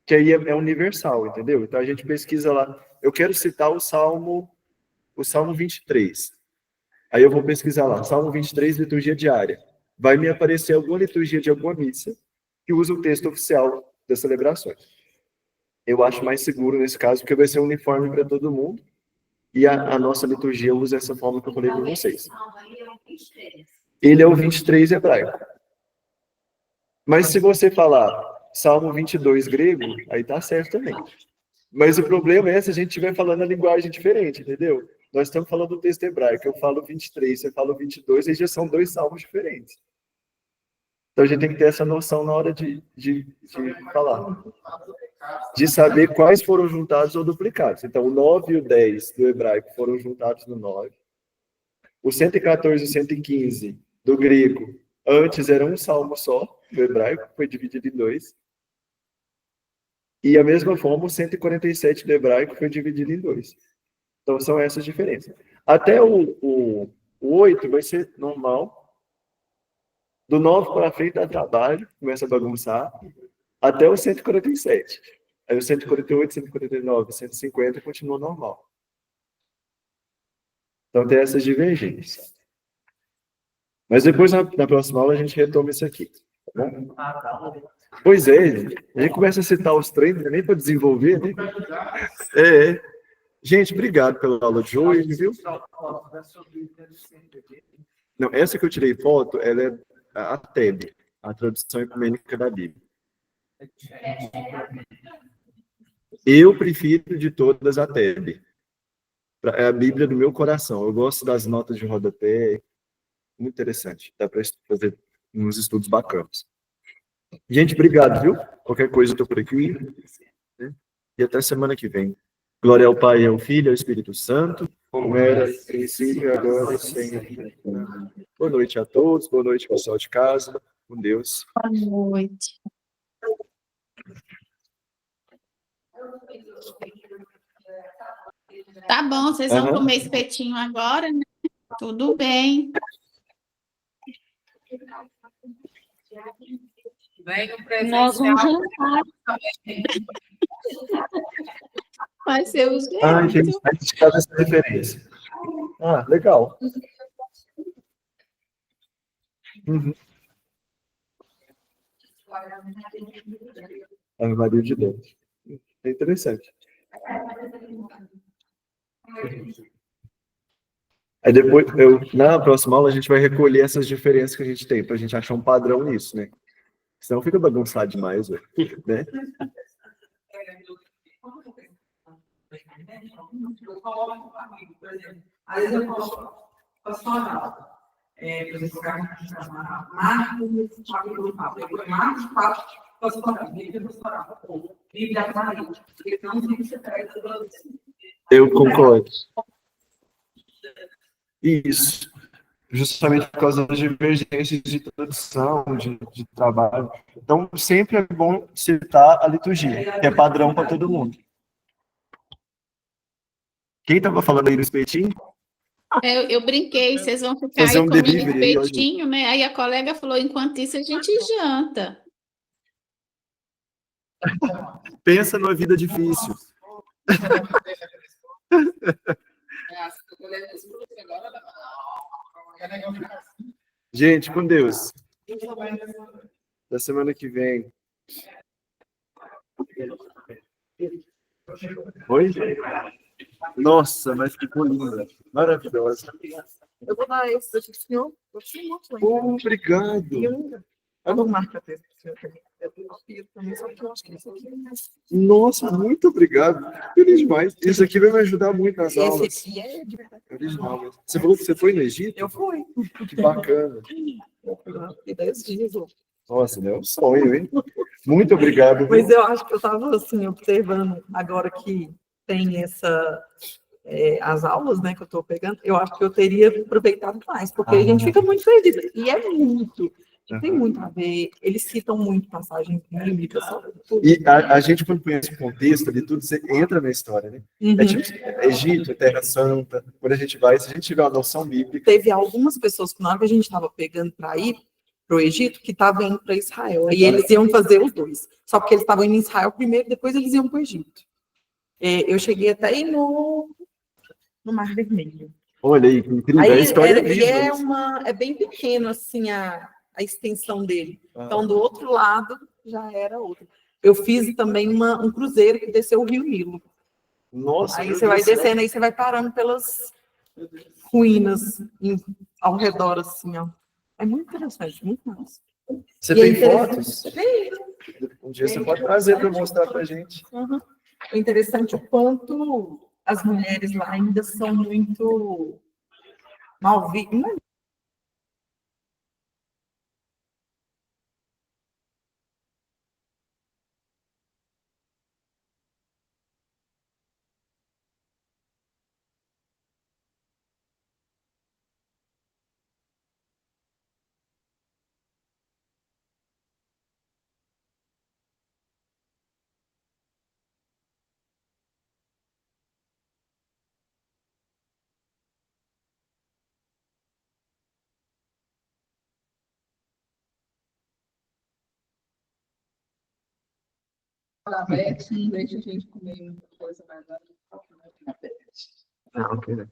que aí é universal, entendeu? Então, a gente pesquisa lá. Eu quero citar o Salmo 23. Aí eu vou pesquisar lá, Salmo 23, liturgia diária. Vai me aparecer alguma liturgia de alguma missa que usa o texto oficial das celebrações. Eu acho mais seguro nesse caso, porque vai ser uniforme para todo mundo. E a nossa liturgia usa essa forma que eu falei para vocês. Ele é o 23 hebraico. Mas se você falar Salmo 22 grego, aí tá certo também. Mas o problema é se a gente estiver falando a linguagem diferente, entendeu? Nós estamos falando do texto hebraico, eu falo 23, você fala 22, aí já são dois salmos diferentes. Então a gente tem que ter essa noção na hora de falar. De saber quais foram juntados ou duplicados. Então, o 9 e o 10 do hebraico foram juntados no 9. O 114 e o 115 do grego, antes era um salmo só, do hebraico, foi dividido em 2. E, a mesma forma, o 147 do hebraico foi dividido em 2. Então, são essas diferenças. Até o 8 vai ser normal. Do 9 para frente dá trabalho, começa a bagunçar, até o 147. Aí o 148, 149, 150 continua normal. Então tem essas divergências. Mas depois, na próxima aula, a gente retoma isso aqui. Tá bom? Pois é, a gente começa a citar os treinos, nem para desenvolver, né? Gente, obrigado pela aula de hoje, viu? Não, essa que eu tirei foto, ela é a TEB, a Tradução Ecumênica da Bíblia. Eu prefiro de todas a TEB. É a Bíblia do meu coração. Eu gosto das notas de rodapé. Muito interessante. Dá para fazer uns estudos bacanas. Gente, obrigado, viu? Qualquer coisa eu estou por aqui. E até semana que vem. Glória ao Pai, ao Filho e ao Espírito Santo, como era no princípio, agora e sempre. Boa noite a todos. Boa noite, pessoal de casa. Com Deus. Boa noite. Tá bom, vocês vão comer espetinho agora, né? Tudo bem. Nós vamos jantar. Vai ser o jeito. Ah, entendi. A gente faz essa referência. Ah, legal. Uhum. Ave Maria de Deus. É interessante. Aí depois, na próxima aula, a gente vai recolher essas diferenças que a gente tem, para a gente achar um padrão nisso, né? Senão fica bagunçado demais, né? Às vezes eu coloco pastoral. Por exemplo, Marcos, Marcos 4, pastoral. Bíblia pastoral. Bíblia Maria. Então, você pega eu concordo. Isso. Justamente por causa das divergências de tradução, de trabalho. Então, sempre é bom citar a liturgia, que é padrão para todo mundo. Quem estava falando aí do espetinho? Eu brinquei, vocês vão ficar Fazer aí um comendo delivery aí, espetinho, né? Aí a colega falou, enquanto isso a gente janta. Pensa numa vida difícil. Gente, com Deus. Da semana que vem. Oi? Nossa, mas ficou linda. Maravilhosa. Eu vou dar esse daqui pro senhor. Obrigado. Eu não marco a texto pro senhor também. Eu tenho papiro também, só que eu acho que isso aqui é mais. Nossa, muito obrigado. Feliz demais. Isso aqui vai me ajudar muito nas aulas. Esse aqui é de verdade. Original mesmo. Você falou que você foi no Egito? Eu fui. Que bacana. Eu fiquei 10 dias. Nossa, é um sonho, hein? Muito obrigado. Mas eu acho que eu estava assim, observando agora que tem as aulas, né, que eu estou pegando, eu acho que eu teria aproveitado mais, porque a gente fica muito perdido. E é muito. Tem muito a ver. Eles citam muito passagens bíblicas. E a gente, quando conhece o contexto ali, tudo, você entra na história, né? Uhum. É tipo Egito, Terra Santa. Quando a gente vai, se a gente tiver uma noção bíblica. Teve algumas pessoas que na hora que a gente estava pegando para ir para o Egito, que estavam indo para Israel. Aí eles iam fazer os dois. Só porque eles estavam indo em Israel primeiro, depois eles iam para o Egito. Eu cheguei até aí no Mar Vermelho. Olha aí, que incrível. Aí, a história é é bem pequeno, assim, a extensão dele. Então, do outro lado, já era outro. Eu fiz também um cruzeiro que desceu o Rio Nilo. Nossa. Aí você vai descendo, aí você vai parando pelas ruínas ao redor, assim, ó. É muito interessante, muito massa. Você E é tem fotos? Tem. Um dia você pode trazer para mostrar para a gente. Uhum. É interessante o quanto as mulheres lá ainda são muito mal vistas. Aberto, não deixa a gente comer muita coisa mais. Não, ok.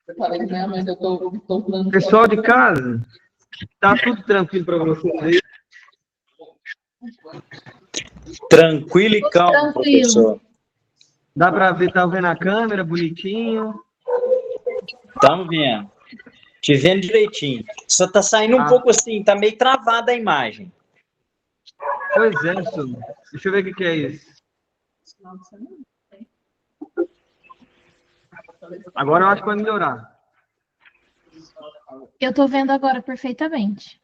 Eu falei, né, mas eu tô falando. Pessoal de casa, tá tudo tranquilo para vocês aí? Tranquilo e calmo, professor. Dá para ver, tá vendo a câmera bonitinho? Estamos vendo. Te vendo direitinho. Só tá saindo um pouco assim, tá meio travada a imagem. Pois é, senhor. Deixa eu ver o que é isso. Agora eu acho que vai melhorar. Eu tô vendo agora perfeitamente.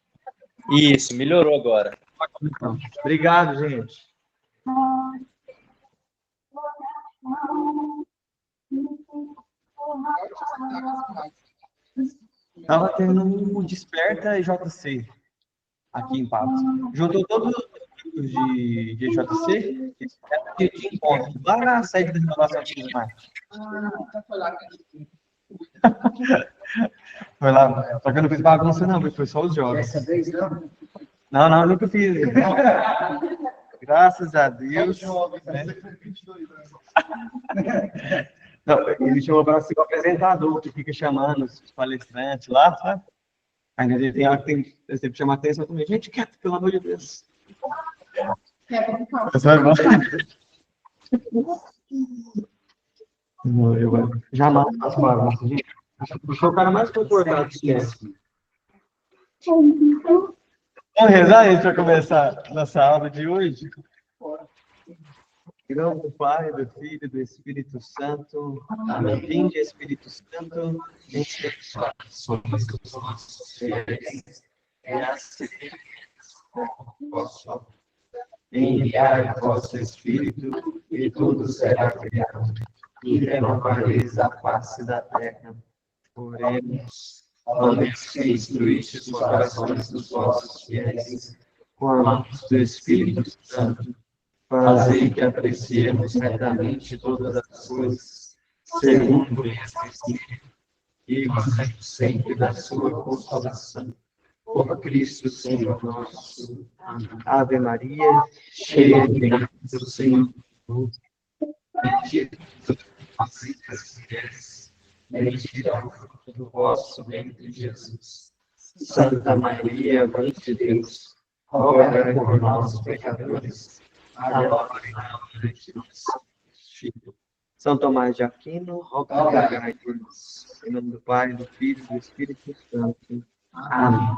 Isso, melhorou agora. Então, obrigado, gente. Tava tendo um Desperta JC aqui em Patos. Juntou todos os grupos de JC de encontro, lá na sede da Renovação de Marketing. Foi lá, só que eu não fiz bagunça não, foi só os jogos. Não, eu nunca fiz. Graças a Deus. Não, ele chamou para ser o apresentador, que fica chamando os palestrantes lá, sabe? Aí ele tem hora que tem, eu sempre chama a atenção também. Gente, quieto, pelo amor de Deus. Não, eu jamais faço bagunça, gente. Eu sou o cara mais comportado que é. Vamos rezar aí para começar nossa aula de hoje? Em nome do Pai, do Filho e do Espírito Santo. Amém. Vinde, Espírito Santo, enche sobre os nossos fiéis. Enviai o vosso Espírito e tudo será criado. E renovareis a face da terra. Oremos. Ó Deus que instruíste os corações dos vossos fiéis, com a luz do Espírito Santo, fazei que apreciemos retamente todas as coisas, segundo este Espírito, e gozemos sempre da sua consolação. Por Cristo Senhor nosso. Amém. Ave Maria, cheia de graça, o Senhor é convosco. Bendita sois as mulheres, bendito é o fruto do vosso ventre, Jesus. Santa Maria, Mãe de Deus, rogai por nós, pecadores, agora e na hora de nossa morte. São Tomás de Aquino, rogai por nós. Em nome do Pai, do Filho e do Espírito Santo. Amém.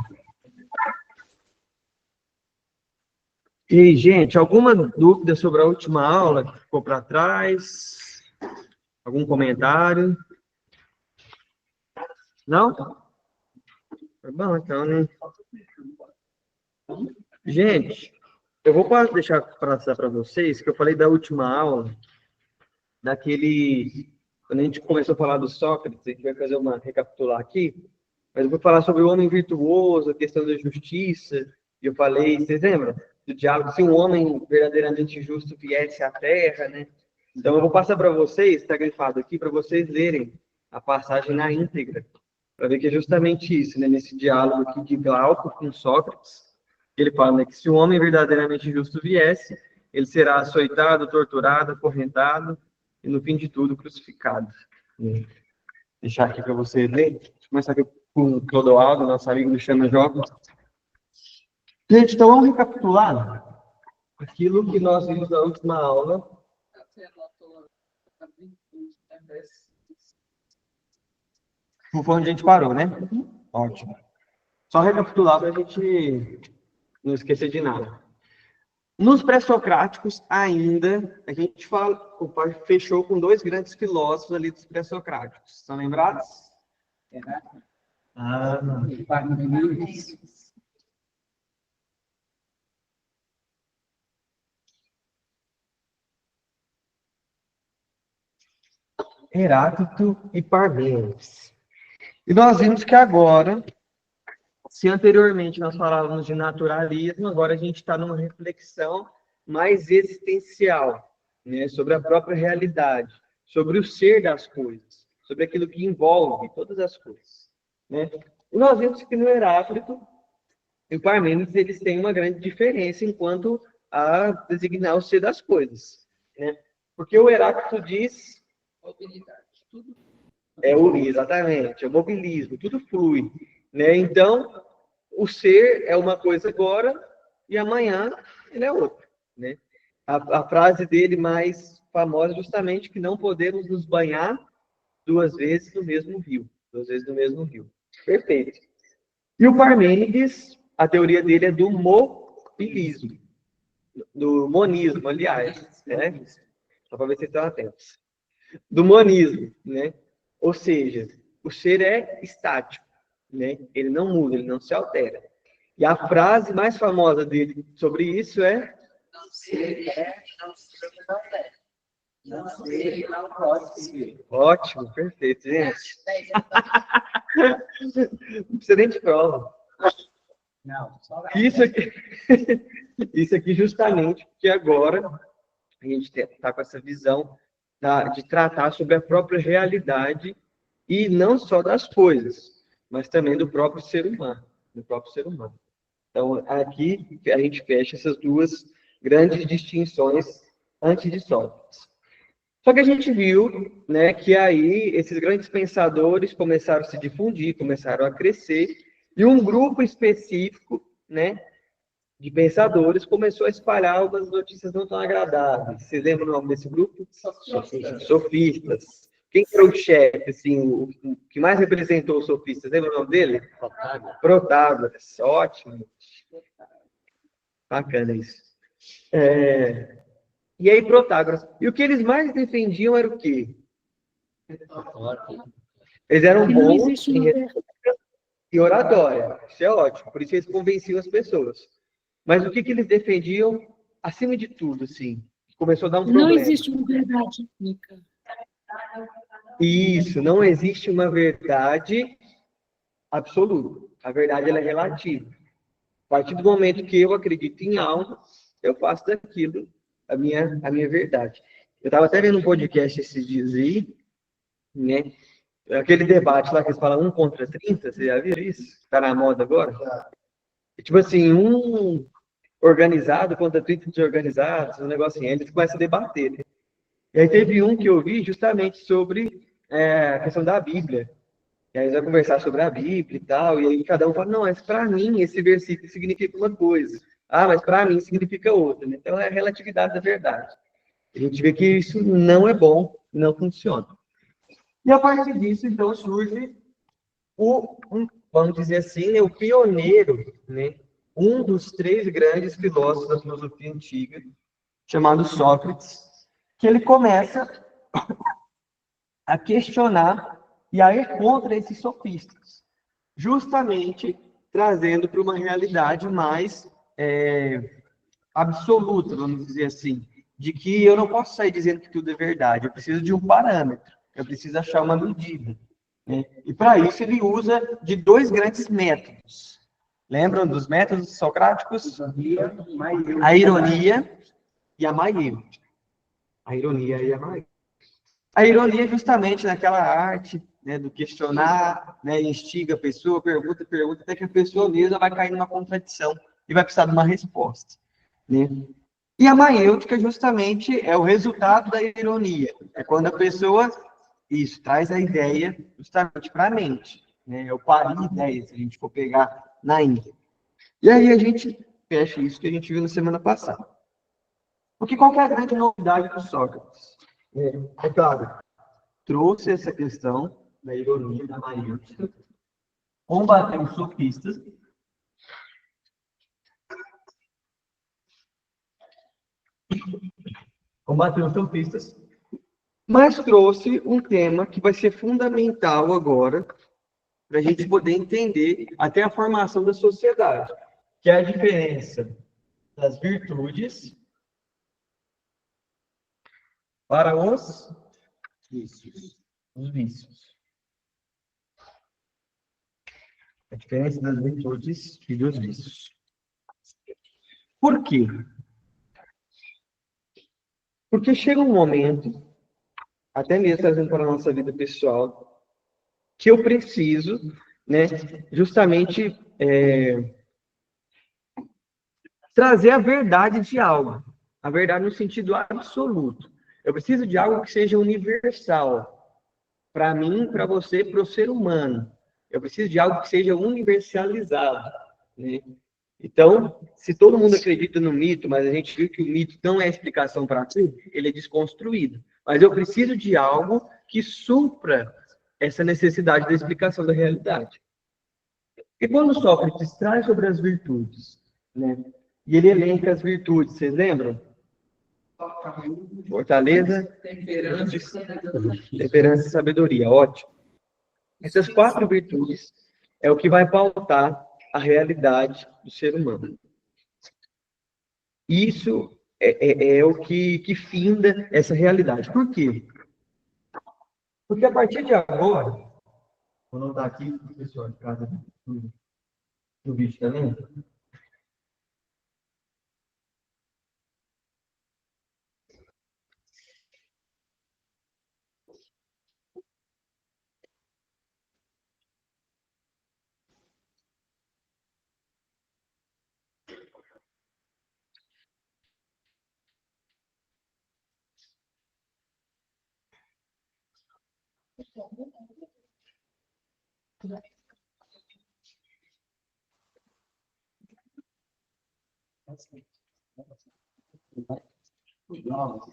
E aí, gente, alguma dúvida sobre a última aula que ficou para trás? Algum comentário? Não? Tá bom, então, né? Gente, eu vou deixar passar para vocês que eu falei da última aula, quando a gente começou a falar do Sócrates, a gente vai fazer recapitular aqui, mas eu vou falar sobre o homem virtuoso, a questão da justiça, e eu falei, vocês lembram? Do diálogo, se um homem verdadeiramente justo viesse à Terra, né? Então eu vou passar para vocês, está grifado aqui, para vocês lerem a passagem na íntegra, para ver que é justamente isso, né? Nesse diálogo aqui de Glauco com Sócrates, ele fala, né, que se um homem verdadeiramente justo viesse, ele será açoitado, torturado, acorrentado e, no fim de tudo, crucificado. Vou deixar aqui para vocês lerem. Vou começar aqui com o Clodoaldo, nosso amigo do Chama Jovem. Gente, então vamos recapitular aquilo que nós vimos na última aula. Foi onde a gente parou, né? Ótimo. Só recapitular para a gente não esquecer de nada. Nos pré-socráticos, ainda, a gente fechou com dois grandes filósofos ali dos pré-socráticos. Estão lembrados? Heráclito e Parmênides. E nós vimos que agora, se anteriormente nós falávamos de naturalismo, agora a gente está numa reflexão mais existencial, né, sobre a própria realidade, sobre o ser das coisas, sobre aquilo que envolve todas as coisas, né? E nós vimos que no Heráclito e o Parmênides eles têm uma grande diferença enquanto a designar o ser das coisas, né? Porque o Heráclito diz exatamente, é o mobilismo, tudo flui, né? Então, o ser é uma coisa agora e amanhã ele é outra, né? A frase dele mais famosa é justamente que não podemos nos banhar duas vezes no mesmo rio. Duas vezes no mesmo rio. Perfeito. E o Parmênides, a teoria dele é do mobilismo. Do monismo, aliás. Né? Só para ver se vocês estão atentos. Do monismo, né? Ou seja, o ser é estático, né? Ele não muda, ele não se altera. E a frase mais famosa dele sobre isso é: Não ser é, não ser não é. Não ser não pode ser. Ótimo, perfeito, gente. Não precisa nem de prova. Não, só Isso aqui justamente porque agora a gente está com essa visão de tratar sobre a própria realidade e não só das coisas, mas também do próprio ser humano, do próprio ser humano. Então, aqui a gente fecha essas duas grandes distinções antes de Sócrates. Só que a gente viu, né, que aí esses grandes pensadores começaram a se difundir, começaram a crescer, e um grupo específico, né, de pensadores começou a espalhar algumas notícias não tão agradáveis. Você lembra o nome desse grupo? Sofistas. Quem era o chefe, assim, o que mais representou os sofistas? Lembra o nome dele? Protágoras. Ótimo. Bacana isso. E aí, Protágoras. E o que eles mais defendiam era o quê? Eles eram bons em retórica e oratória. Isso é ótimo. Por isso eles convenciam as pessoas. Mas o que eles defendiam, acima de tudo, assim, começou a dar um problema. Não existe uma verdade única. Isso, não existe uma verdade absoluta. A verdade ela é relativa. A partir do momento que eu acredito em algo, eu faço daquilo a minha verdade. Eu estava até vendo um podcast esses dias aí, né? Aquele debate lá que eles falam 1 contra 30, você já viu isso? Está na moda agora? Tipo assim, um organizado contra 30 desorganizados, um negócio assim. Aí eles começam a debater, né? E aí teve um que eu vi justamente sobre a questão da Bíblia. E aí eles vão conversar sobre a Bíblia e tal, e aí cada um fala, não, mas para mim esse versículo significa uma coisa. Ah, mas para mim significa outra. Né? Então é a relatividade da verdade. A gente vê que isso não é bom, não funciona. E a partir disso, então, surge vamos dizer assim, né, o pioneiro, né, um dos 3 grandes filósofos da filosofia antiga, chamado Sócrates, que ele começa a questionar e a ir contra esses sofistas, justamente trazendo para uma realidade mais absoluta, vamos dizer assim, de que eu não posso sair dizendo que tudo é verdade, eu preciso de um parâmetro, eu preciso achar uma medida. Né? E para isso ele usa de 2 grandes métodos. Lembram dos métodos socráticos? A ironia e a maiêutica. A ironia e a maiêutica. A ironia é justamente naquela arte, né, do questionar, né, instiga a pessoa, pergunta, até que a pessoa mesma vai cair numa contradição e vai precisar de uma resposta. Né? E a maiêutica justamente é o resultado da ironia. É quando a pessoa traz a ideia justamente para a mente. Né? É o pari ideia, se a gente for pegar na Índia. E aí a gente fecha isso que a gente viu na semana passada. Porque qual que é a grande novidade do Sócrates? É claro, trouxe essa questão da ironia, da maiêutica, combateu os sofistas, mas trouxe um tema que vai ser fundamental agora para a gente poder entender até a formação da sociedade, que é a diferença das virtudes para os vícios. Os vícios. A diferença das virtudes e dos vícios. Por quê? Porque chega um momento, até mesmo trazendo para a nossa vida pessoal, que eu preciso, né, justamente trazer a verdade de algo. A verdade no sentido absoluto. Eu preciso de algo que seja universal. Para mim, para você, para o ser humano. Eu preciso de algo que seja universalizado, né? Então, se todo mundo acredita no mito, mas a gente viu que o mito não é explicação para tudo, ele é desconstruído. Mas eu preciso de algo que supra essa necessidade da explicação da realidade. E quando Sócrates traz sobre as virtudes, né? E ele elenca as virtudes, vocês lembram? Fortaleza, temperança e sabedoria, ótimo. Essas 4 virtudes é o que vai pautar a realidade do ser humano. Isso é o que finda essa realidade. Por quê? Porque a partir de agora, vou anotar aqui, o pessoal de casa do vídeo também.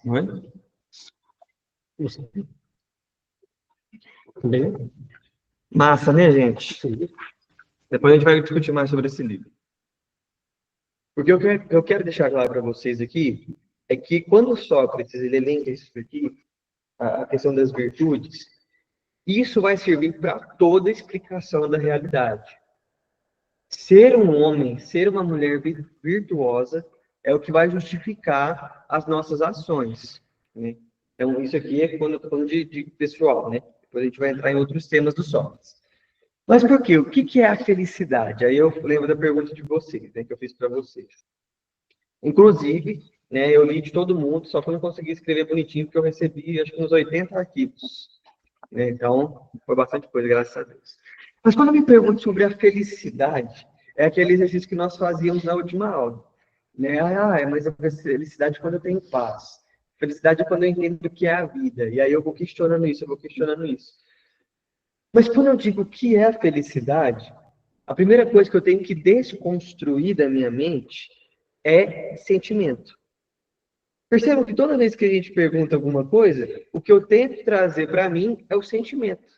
Oi? Bem? Massa, né, gente? Depois a gente vai discutir mais sobre esse livro. Porque o que eu quero deixar claro para vocês aqui é que quando Sócrates ele elenca isso aqui, a questão das virtudes, isso vai servir para toda a explicação da realidade. Ser um homem, ser uma mulher virtuosa é o que vai justificar as nossas ações, né? Então, isso aqui é quando eu estou falando de pessoal, né? Depois a gente vai entrar em outros temas do Sócrates. Mas por quê? O que é a felicidade? Aí eu lembro da pergunta de vocês, né, que eu fiz para vocês. Inclusive, né, eu li de todo mundo, só que eu não consegui escrever bonitinho, porque eu recebi, acho que uns 80 arquivos. Né? Então, foi bastante coisa, graças a Deus. Mas quando eu me pergunto sobre a felicidade, é aquele exercício que nós fazíamos na última aula. Né? Mas a felicidade é quando eu tenho paz. Felicidade é quando eu entendo o que é a vida. E aí eu vou questionando isso, Mas quando eu digo o que é a felicidade, a primeira coisa que eu tenho que desconstruir da minha mente é sentimento. Percebam que toda vez que a gente pergunta alguma coisa, o que eu tento trazer para mim é o sentimento.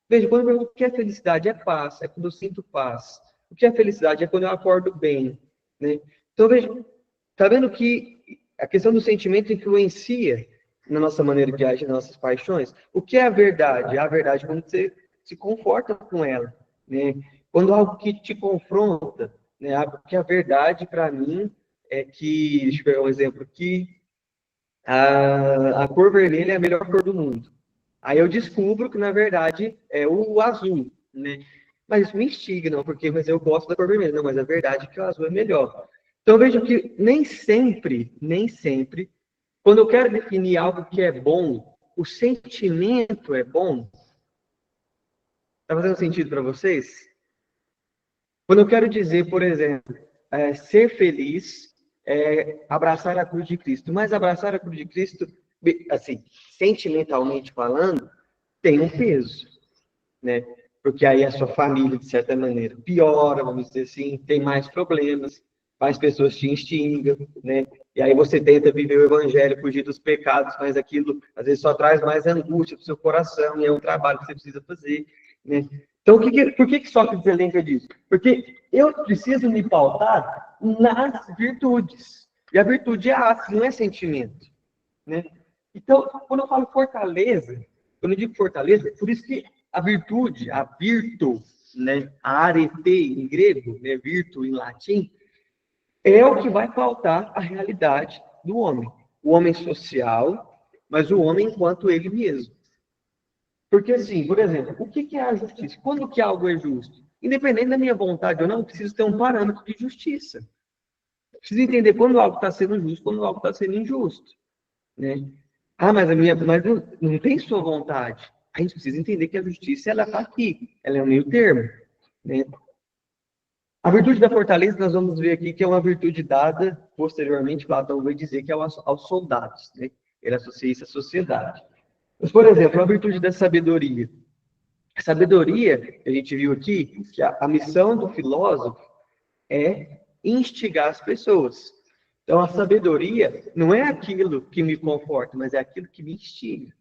Veja, quando eu pergunto o que é felicidade, é paz, é quando eu sinto paz. O que é felicidade? É quando eu acordo bem. Né? Então, veja, está vendo que a questão do sentimento influencia na nossa maneira de agir, nas nossas paixões? O que é a verdade? A verdade é quando você se conforta com ela. Né? Quando algo que te confronta, né? Porque a verdade, para mim, é que, deixa eu pegar um exemplo aqui, a cor vermelha é a melhor cor do mundo. Aí eu descubro que, na verdade, é o azul, né? Mas isso me instiga, não, porque mas eu gosto da cor vermelha. Não, mas a verdade é que o azul é melhor. Então, veja que nem sempre, quando eu quero definir algo que é bom, o sentimento é bom. Está fazendo sentido para vocês? Quando eu quero dizer, por exemplo, ser feliz é abraçar a cruz de Cristo. Mas abraçar a cruz de Cristo, assim, sentimentalmente falando, tem um peso, né? Porque aí a sua família, de certa maneira, piora, vamos dizer assim, tem mais problemas, mais pessoas te instigam, né? E aí você tenta viver o evangelho, fugir dos pecados, mas aquilo, às vezes, só traz mais angústia para o seu coração, e é um trabalho que você precisa fazer, né? Então, por que Sócrates elenca disso? Porque eu preciso me pautar nas virtudes. E a virtude é ato, não é sentimento, né? Então, quando eu falo fortaleza, quando eu digo fortaleza, por isso que a virtude, a virtu, né, a arete em grego, né, virtu em latim, é o que vai pautar a realidade do homem. O homem social, mas o homem enquanto ele mesmo. Porque, assim, por exemplo, o que é a justiça? Quando que algo é justo? Independente da minha vontade ou não, eu preciso ter um parâmetro de justiça. Eu preciso entender quando algo está sendo justo, quando algo está sendo injusto. Né? Mas não tem sua vontade. A gente precisa entender que a justiça ela está aqui, ela é o meio termo. Né? A virtude da fortaleza, nós vamos ver aqui que é uma virtude dada, posteriormente, Platão vai dizer que é aos soldados, né? Ele associa isso à sociedade. Mas, por exemplo, a virtude da sabedoria. A sabedoria, a gente viu aqui, que a missão do filósofo é instigar as pessoas. Então, a sabedoria não é aquilo que me conforta, mas é aquilo que me instiga,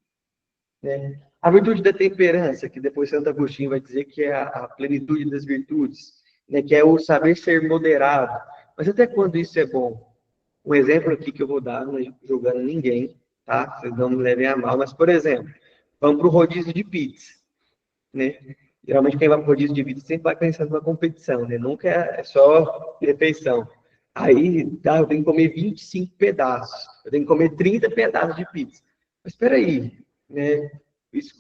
né? A virtude da temperança, que depois Santo Agostinho vai dizer que é a plenitude das virtudes, né? Que é o saber ser moderado. Mas até quando isso é bom? Um exemplo aqui que eu vou dar, não é julgando ninguém, tá? Vocês não me levem a mal, mas, por exemplo, vamos para o rodízio de pizza, né? Geralmente quem vai para o rodízio de pizza sempre vai pensando numa competição, né? Nunca é só refeição. Aí, tá, eu tenho que comer 25 pedaços, eu tenho que comer 30 pedaços de pizza. Mas espera aí, né?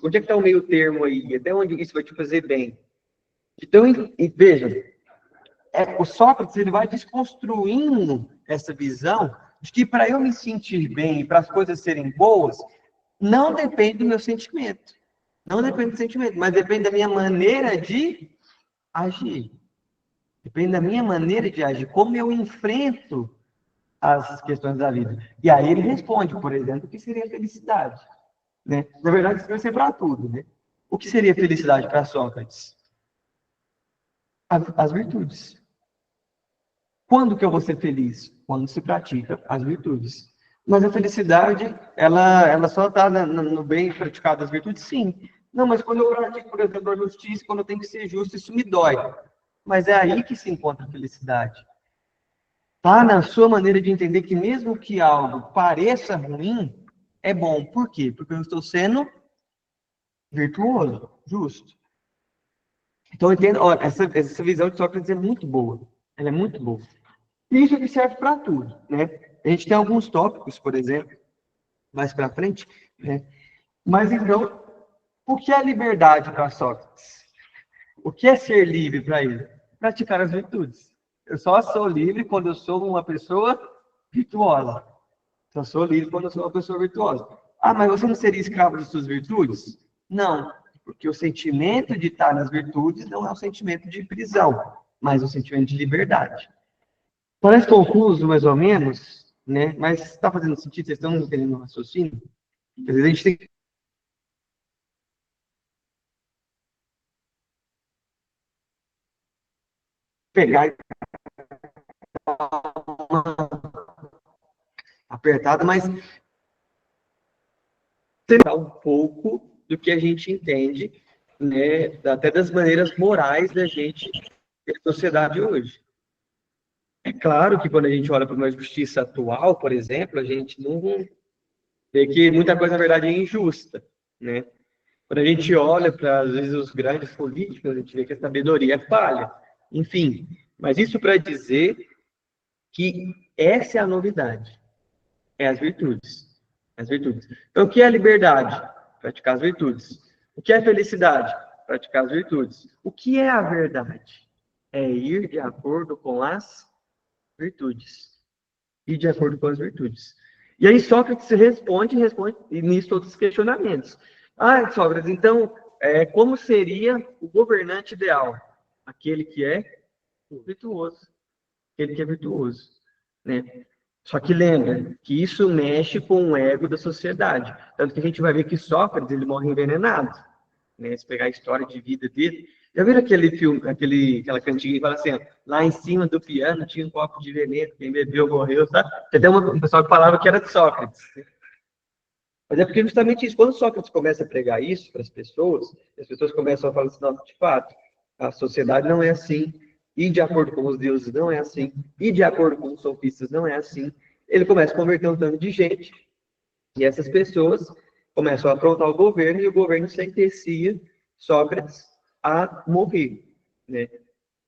Onde é que está o meio termo aí? Até onde isso vai te fazer bem? Então, veja, o Sócrates ele vai desconstruindo essa visão de que para eu me sentir bem, para as coisas serem boas, não depende do meu sentimento. Não depende do sentimento, mas depende da minha maneira de agir. Depende da minha maneira de agir, como eu enfrento as questões da vida. E aí ele responde, por exemplo, o que seria felicidade, né? Na verdade, isso vai ser para tudo, né? O que seria felicidade para Sócrates? As virtudes. Quando que eu vou ser feliz? Quando se pratica as virtudes. Mas a felicidade, ela só está no bem praticado das virtudes? Sim. Não, mas quando eu pratico, por exemplo, a justiça, quando eu tenho que ser justo, isso me dói. Mas é aí que se encontra a felicidade. Tá na sua maneira de entender que mesmo que algo pareça ruim, é bom. Por quê? Porque eu estou sendo virtuoso, justo. Então, eu entendo, olha, essa visão de Sócrates é muito boa. Ela é muito boa. E isso aqui serve para tudo, né? A gente tem alguns tópicos, por exemplo, mais para frente, né? Mas então, o que é liberdade para Sócrates? O que é ser livre para ele? Praticar as virtudes. Eu só sou livre quando eu sou uma pessoa virtuosa. Só sou livre quando eu sou uma pessoa virtuosa. Ah, mas você não seria escravo de suas virtudes? Não, porque o sentimento de estar nas virtudes não é um sentimento de prisão, mas um sentimento de liberdade. Parece confuso, mais ou menos, né? Mas está fazendo sentido? Vocês estão entendendo o raciocínio? Às vezes a gente tem que pegar e apertada, mas tentar um pouco do que a gente entende, né? Até das maneiras morais da gente ter sociedade hoje. É claro que quando a gente olha para uma justiça atual, por exemplo, a gente não vê que muita coisa, na verdade, é injusta, né? Quando a gente olha para, às vezes, os grandes políticos, a gente vê que a sabedoria é falha. Enfim, mas isso para dizer que essa é a novidade. É as virtudes. As virtudes. Então, o que é liberdade? Praticar as virtudes. O que é felicidade? Praticar as virtudes. O que é a verdade? É ir de acordo com as virtudes. Ir de acordo com as virtudes. E aí Sócrates responde e nisso todos os questionamentos. Ah, Sócrates, então, como seria o governante ideal? Aquele que é virtuoso. Aquele que é virtuoso, né? Só que lembra que isso mexe com o ego da sociedade. Tanto que a gente vai ver que Sócrates, ele morre envenenado, né? Se pegar a história de vida dele. Já viram aquele filme, aquela cantiga que fala assim, ó, lá em cima do piano tinha um copo de veneno, quem bebeu morreu, tá? Até um pessoal que falava que era de Sócrates. Mas é porque justamente isso, quando Sócrates começa a pregar isso para as pessoas começam a falar assim, não, de fato, a sociedade não é assim, e de acordo com os deuses não é assim, e de acordo com os sofistas não é assim. Ele começa a converter um tanto de gente, e essas pessoas começam a afrontar o governo, e o governo sentencia Sócrates a morrer, né?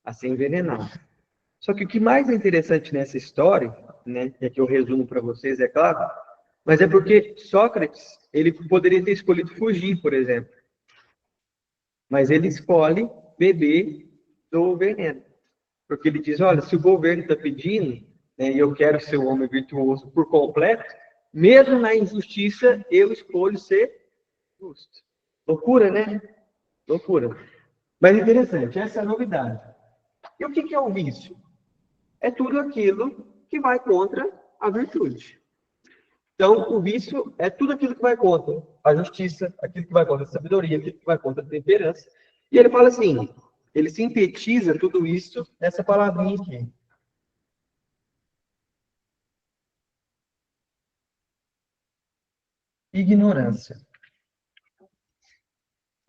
A ser envenenado. Só que o que mais é interessante nessa história, né, é que eu resumo para vocês, é claro, mas é porque Sócrates, ele poderia ter escolhido fugir, por exemplo. Mas ele escolhe beber do veneno. Porque ele diz, olha, se o governo está pedindo, né, e eu quero ser um homem virtuoso por completo, mesmo na injustiça, eu escolho ser justo. Loucura, né? Loucura. Mas interessante, essa é a novidade. E o que é o vício? É tudo aquilo que vai contra a virtude. Então, o vício é tudo aquilo que vai contra a justiça, aquilo que vai contra a sabedoria, aquilo que vai contra a temperança. E ele fala assim, ele sintetiza tudo isso nessa palavrinha aqui. Ignorância.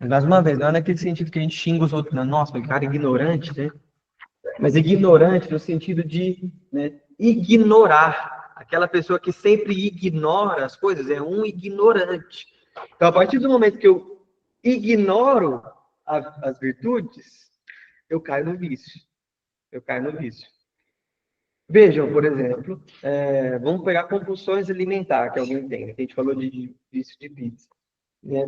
Mais uma vez, não é naquele sentido que a gente xinga os outros, não. Nossa, mas cara ignorante, né? Mas ignorante no sentido de, né, ignorar. Aquela pessoa que sempre ignora as coisas é um ignorante. Então, a partir do momento que eu ignoro as virtudes, eu caio no vício. Eu caio no vício. Vejam, por exemplo, vamos pegar compulsões alimentares que alguém tem. A gente falou de vício de pizza. Né?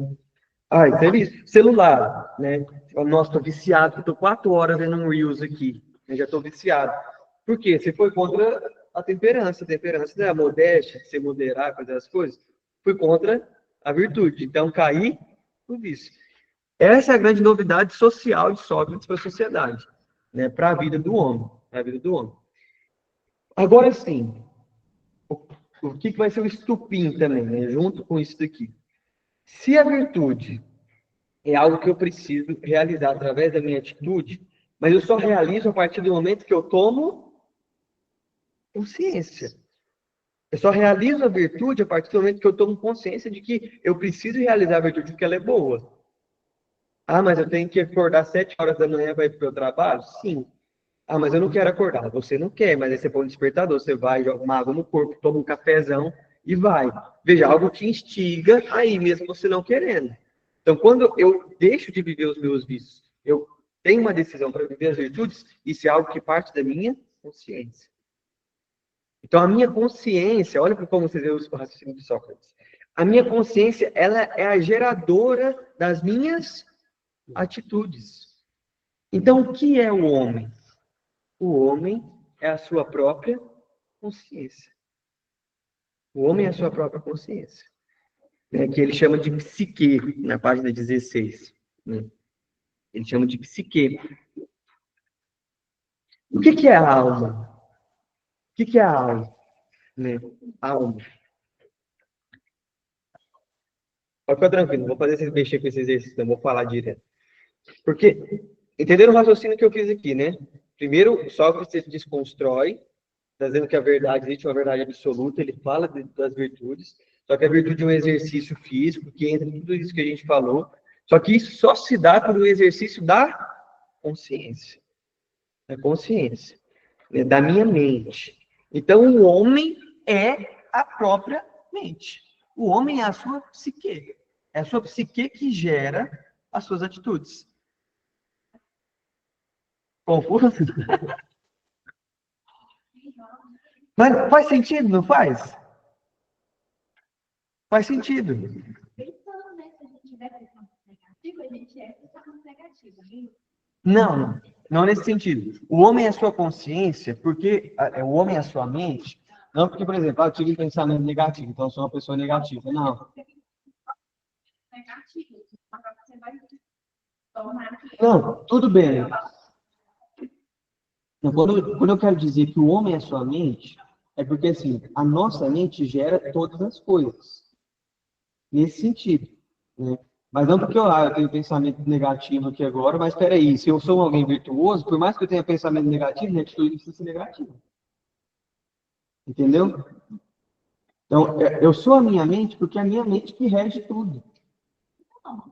Então é isso. Celular, né? Nossa, estou viciado, estou 4 horas vendo um Reels aqui. Eu já estou viciado. Por quê? Você foi contra a temperança. A temperança não é a modéstia, você moderar, fazer as coisas. Fui contra a virtude. Então, caí no vício. Essa é a grande novidade social de Sócrates para a sociedade, né? Para a vida do homem. Para a vida do homem. Agora sim, o que vai ser o estupim também, né? Junto com isso daqui. Se a virtude é algo que eu preciso realizar através da minha atitude, mas eu só realizo a partir do momento que eu tomo consciência. Eu só realizo a virtude a partir do momento que eu tomo consciência de que eu preciso realizar a virtude porque ela é boa. Mas eu tenho que acordar 7 horas da manhã para ir para o meu trabalho? Sim. Mas eu não quero acordar. Você não quer, mas aí você põe um despertador, você vai, joga uma água no corpo, toma um cafezão e vai. Veja, algo te instiga aí, mesmo você não querendo. Então, quando eu deixo de viver os meus vícios, eu tenho uma decisão para viver as virtudes, isso é algo que parte da minha consciência. Então, a minha consciência, olha para como vocês veem o raciocínio de Sócrates. A minha consciência, ela é a geradora das minhas atitudes. Então, o que é o homem? O homem é a sua própria consciência. O homem é a sua própria consciência. Né, que ele chama de psique, na página 16. Né? Ele chama de psique. O que é a alma? O que é a alma? Né? Alma. Pode ficar tranquilo, não vou fazer vocês mexer com esse exercício, não vou falar direto. Porque, entenderam o raciocínio que eu fiz aqui, né? Primeiro, Sócrates desconstrói, dizendo que a verdade, existe uma verdade absoluta, ele fala das virtudes, só que a virtude é um exercício físico, que entra em tudo isso que a gente falou, só que isso só se dá por um exercício da consciência. Da consciência. Né? Da minha mente. Então, o homem é a própria mente. O homem é a sua psique. É a sua psique que gera as suas atitudes. Confuso? Mas faz sentido, não faz? Faz sentido. Não, não nesse sentido. O homem é a sua consciência, porque o homem é a sua mente, não porque, por exemplo, eu tive um pensamento negativo, então eu sou uma pessoa negativa. Não. Não, tudo bem. Quando eu quero dizer que o homem é a sua mente, é porque, assim, a nossa mente gera todas as coisas. Nesse sentido. Né? Mas não porque eu tenho pensamento negativo aqui agora, mas espera aí, se eu sou alguém virtuoso, por mais que eu tenha pensamento negativo, minha atitude precisa ser negativa. Entendeu? Então, eu sou a minha mente porque é a minha mente que rege tudo.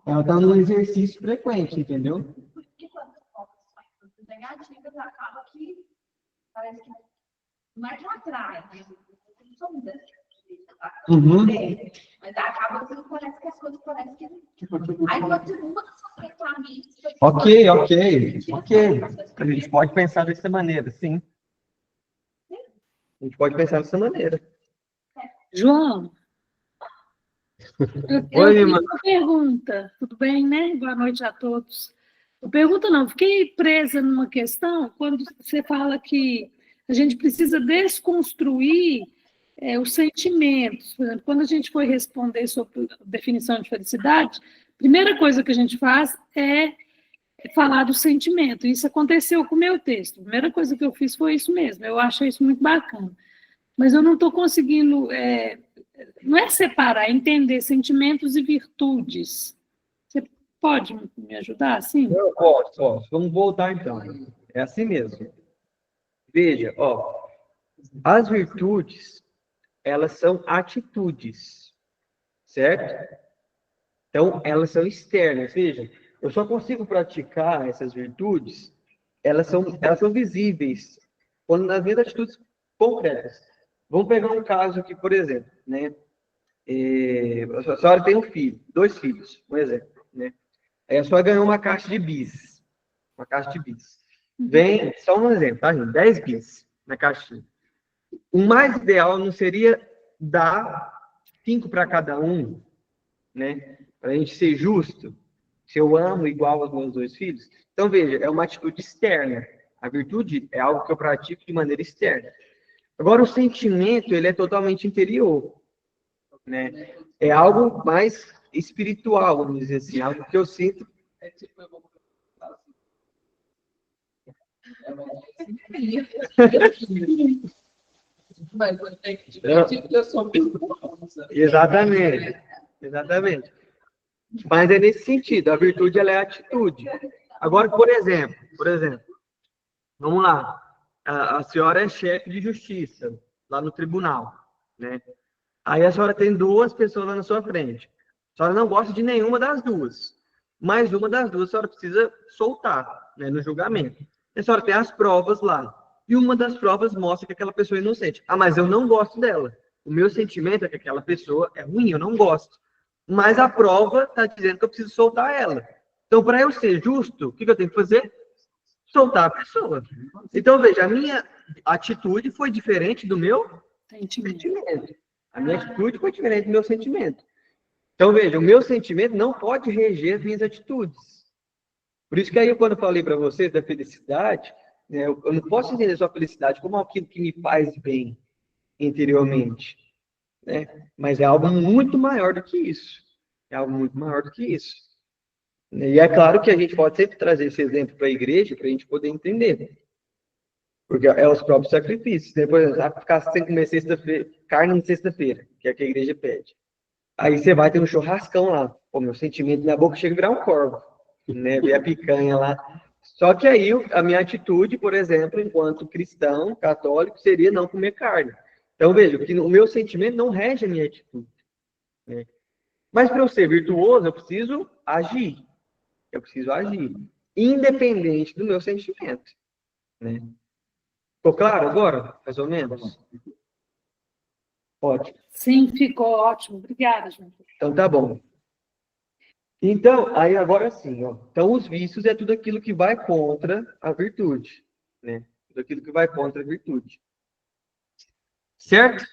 Ela está num exercício frequente, entendeu? Porque quando as negativas acaba que parece que não é que atrai, mas não são muitas. Mas acaba que parece que as coisas parecem que. Aí quando uma das suas pensamentos. Ok. A gente pode pensar dessa maneira, sim. A gente pode pensar dessa maneira. João, eu tenho uma pergunta, tudo bem, né? Boa noite a todos. Pergunta não, fiquei presa numa questão quando você fala que a gente precisa desconstruir os sentimentos. Por exemplo, quando a gente foi responder sobre a definição de felicidade, a primeira coisa que a gente faz é falar do sentimento. Isso aconteceu com o meu texto. A primeira coisa que eu fiz foi isso mesmo. Eu achei isso muito bacana. Mas eu não estou conseguindo, não é separar, é entender sentimentos e virtudes. Você pode me ajudar, assim? Eu posso. Vamos voltar então. É assim mesmo. Veja, ó, as virtudes, elas são atitudes, certo? Então, elas são externas. Veja, eu só consigo praticar essas virtudes, elas são visíveis quando nas minhas atitudes concretas. Vamos pegar um caso aqui, por exemplo, né? A senhora tem um filho, 2 filhos, um exemplo, né? Aí a senhora ganhou uma caixa de bis. Uma caixa de bis. Vem, só um exemplo, tá, gente? 10 bis na caixinha. O mais ideal não seria dar 5 para cada um, né? Para a gente ser justo, se eu amo igual aos meus 2 filhos. Então, veja, é uma atitude externa. A virtude é algo que eu pratico de maneira externa. Agora, o sentimento, ele é totalmente interior, né? É algo mais espiritual, vamos dizer assim, algo que eu sinto. Exatamente. Mas é nesse sentido, a virtude ela é atitude. Agora, por exemplo, vamos lá, a senhora é chefe de justiça lá no tribunal, né? Aí a senhora tem 2 pessoas lá na sua frente. A senhora não gosta de nenhuma das 2. Mas uma das 2 a senhora precisa soltar, né, no julgamento. A senhora tem as provas lá. E uma das provas mostra que aquela pessoa é inocente. Ah, mas eu não gosto dela. O meu sentimento é que aquela pessoa é ruim, eu não gosto. Mas a prova está dizendo que eu preciso soltar ela. Então, para eu ser justo, o que eu tenho que fazer? Soltar a pessoa. Então, veja, a minha atitude foi diferente do meu sentimento. A minha atitude foi diferente do meu sentimento. Então, veja, o meu sentimento não pode reger as minhas atitudes. Por isso que aí, quando eu falei para vocês da felicidade, né, eu não posso entender a sua felicidade como aquilo que me faz bem interiormente, né? Mas é algo muito maior do que isso. É algo muito maior do que isso. E é claro que a gente pode sempre trazer esse exemplo para a igreja para a gente poder entender. Porque é os próprios sacrifícios. Né? Por exemplo, ficar sem comer carne na sexta-feira, que é o que a igreja pede. Aí você vai ter um churrascão lá. Pô, meu sentimento na boca chega a virar um corvo. Né? Ver a picanha lá. Só que aí a minha atitude, por exemplo, enquanto cristão, católico, seria não comer carne. Então, veja, que o meu sentimento não rege a minha atitude. Né? Mas para eu ser virtuoso, eu preciso agir. Independente do meu sentimento. Né? Ficou claro agora? Mais ou menos? Ótimo. Sim, ficou ótimo. Obrigada, João. Então, tá bom. Então, aí agora sim, ó. Então, os vícios é tudo aquilo que vai contra a virtude. Né? Tudo aquilo que vai contra a virtude. Certo?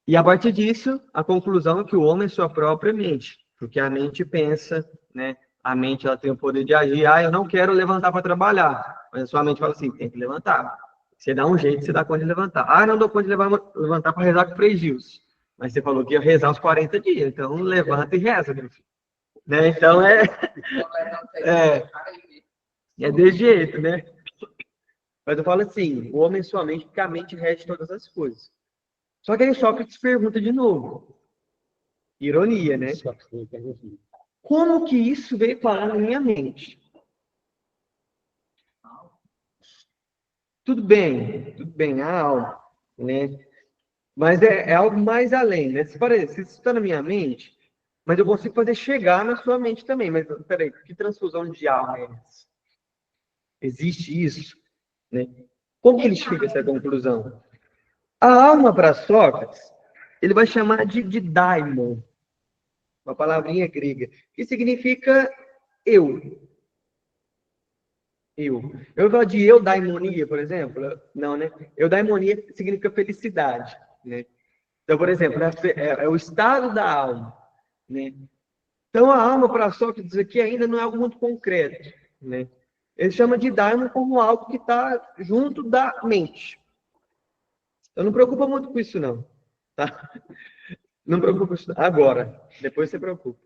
E a partir disso, a conclusão é que o homem é sua própria mente. Porque a mente pensa, né? A mente ela tem o poder de agir. Ah, eu não quero levantar para trabalhar. Mas a sua mente fala assim, tem que levantar. Você dá um jeito, você dá conta de levantar. Ah, não dou conta de levantar para rezar com 3 dias. Mas você falou que ia rezar uns 40 dias. Então, levanta e reza, meu filho. Né? Então, é desse jeito, né? Mas eu falo assim, o homem é sua mente, porque a mente rege todas as coisas. Só que aí Sócrates pergunta de novo. Ironia, né? Como que isso veio parar na minha mente? Tudo bem, a alma, né? Mas é algo mais além, né? Se isso está na minha mente, mas eu consigo fazer chegar na sua mente também. Mas, peraí, que transfusão de alma é essa? Existe isso? Né? Como que ele chega a essa conclusão? A alma, para Sócrates, ele vai chamar de daimon, uma palavrinha grega, que significa eu. Eu vou falar de eudaimonia, por exemplo? Não, né? Eudaimonia significa felicidade, né? Então, por exemplo, é o estado da alma, né? Então, a alma, para Sócrates, aqui ainda não é algo muito concreto, né? Ele chama de daimon como algo que está junto da mente. Então, não preocupa muito com isso, não. Tá? Não preocupa com isso. Agora, depois você preocupa.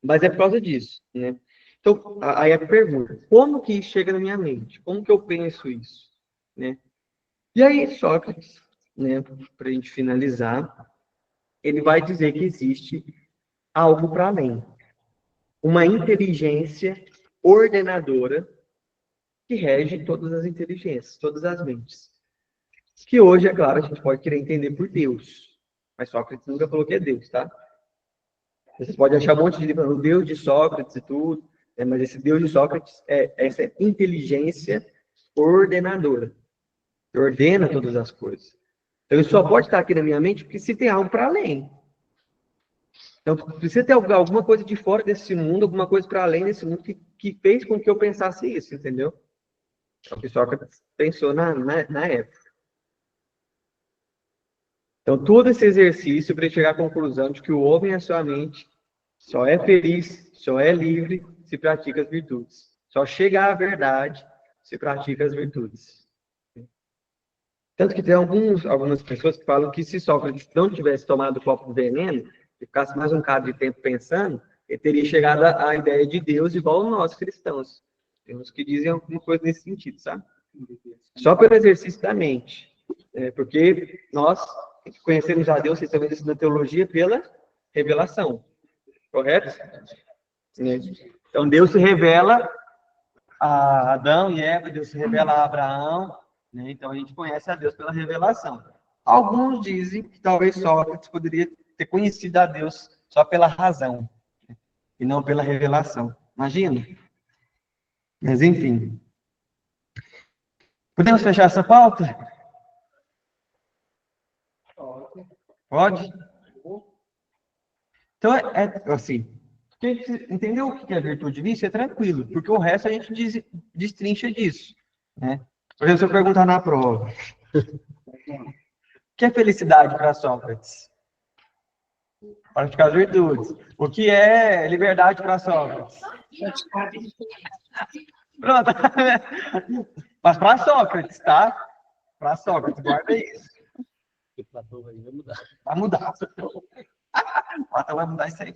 Mas é por causa disso, né? Então, aí a pergunta, como que isso chega na minha mente? Como que eu penso isso? Né? E aí, Sócrates, né, para a gente finalizar, ele vai dizer que existe algo para além. Uma inteligência ordenadora que rege todas as inteligências, todas as mentes. Que hoje, é claro, a gente pode querer entender por Deus. Mas Sócrates nunca falou que é Deus, tá? Vocês podem achar um monte de livro, o Deus de Sócrates e tudo, né? Mas esse Deus de Sócrates é essa inteligência ordenadora, que ordena todas as coisas. Então, isso só pode estar aqui na minha mente porque se tem algo para além. Então, precisa ter alguma coisa de fora desse mundo, alguma coisa para além desse mundo que fez com que eu pensasse isso, entendeu? É o que Sócrates pensou na época. Então, todo esse exercício para chegar à conclusão de que o homem e a sua mente só é feliz, só é livre se pratica as virtudes. Só chega à verdade se pratica as virtudes. Tanto que tem algumas pessoas que falam que se Sócrates não tivesse tomado o copo de veneno e ficasse mais um bocado de tempo pensando, ele teria chegado à ideia de Deus igual nós cristãos. Tem uns que dizem alguma coisa nesse sentido, sabe? Só pelo exercício da mente. Porque nós conhecemos a Deus, vocês também na teologia, pela revelação. Correto? Então, Deus se revela a Adão e Eva, Deus se revela a Abraão, né? Então, a gente conhece a Deus pela revelação. Alguns dizem que talvez Sócrates poderia ter conhecido a Deus só pela razão, e não pela revelação. Imagina? Mas, enfim. Podemos fechar essa pauta? Pode? Então, assim, entendeu o que é virtude de vício? É tranquilo, porque o resto a gente destrincha disso. Né? Por exemplo, se eu perguntar na prova, o que é felicidade para Sócrates? Praticar as virtudes. O que é liberdade para Sócrates? Pronto. Mas para Sócrates, tá? Para Sócrates, guarda isso. O Platão vai mudar. Vai mudar. O Platão vai mudar isso aí.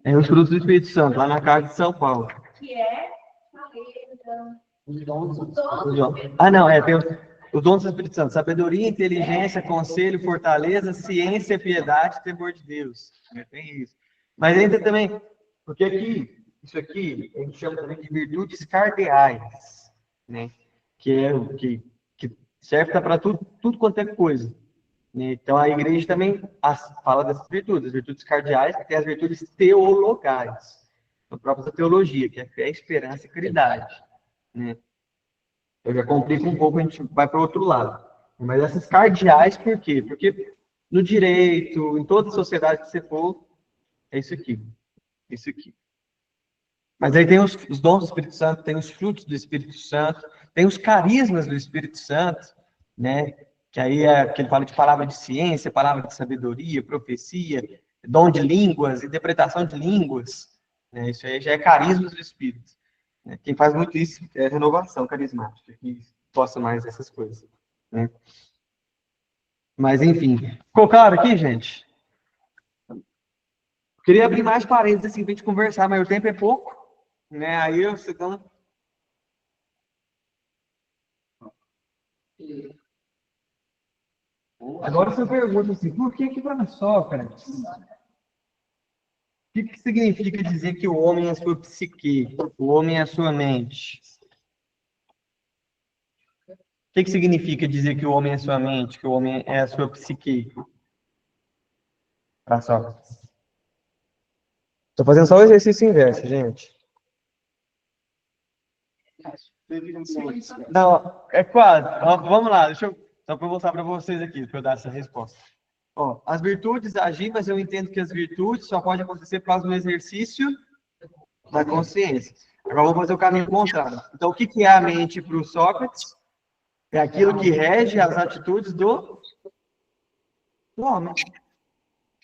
É os frutos do Espírito Santo, lá na casa de São Paulo. Que é Os dons. Tem os dons do Espírito Santo: sabedoria, inteligência, conselho, fortaleza, ciência, piedade, temor de Deus. Tem isso. Mas ainda também, porque isso aqui, a gente chama também de virtudes cardeais, né? Que é o que serve para tudo quanto é coisa. Então, a igreja também fala dessas virtudes, as virtudes cardeais, que tem as virtudes teologais, a própria teologia, que é fé, esperança e caridade. Né? Eu já complico um pouco, a gente vai para o outro lado. Mas essas cardeais, por quê? Porque no direito, em toda a sociedade que você for, é isso aqui. Isso aqui. Mas aí tem os dons do Espírito Santo, tem os frutos do Espírito Santo, tem os carismas do Espírito Santo, né? Que aí é que ele fala de palavra de ciência, palavra de sabedoria, profecia, dom de línguas, interpretação de línguas. Né? Isso aí já é carismas do Espírito. Né? Quem faz muito isso é renovação carismática, que possa mais essas coisas. Né? Mas, enfim. Ficou claro aqui, gente? Queria abrir mais parênteses assim, para a gente conversar, mas o tempo é pouco. Né? Aí eu então... Agora você pergunta assim, por que para Sócrates? O que significa dizer que o homem é a sua psique, o homem é a sua mente? O que significa dizer que o homem é a sua mente, que o homem é a sua psique? Para Sócrates. Estou fazendo só o exercício inverso, gente. Não, é quase. Vamos lá, só para eu mostrar para vocês aqui, para eu dar essa resposta. Ó, as virtudes agir, mas eu entendo que as virtudes só podem acontecer por causa do exercício da consciência. Agora vamos fazer o caminho contrário. Então, o que é a mente para o Sócrates? É aquilo que rege as atitudes do homem.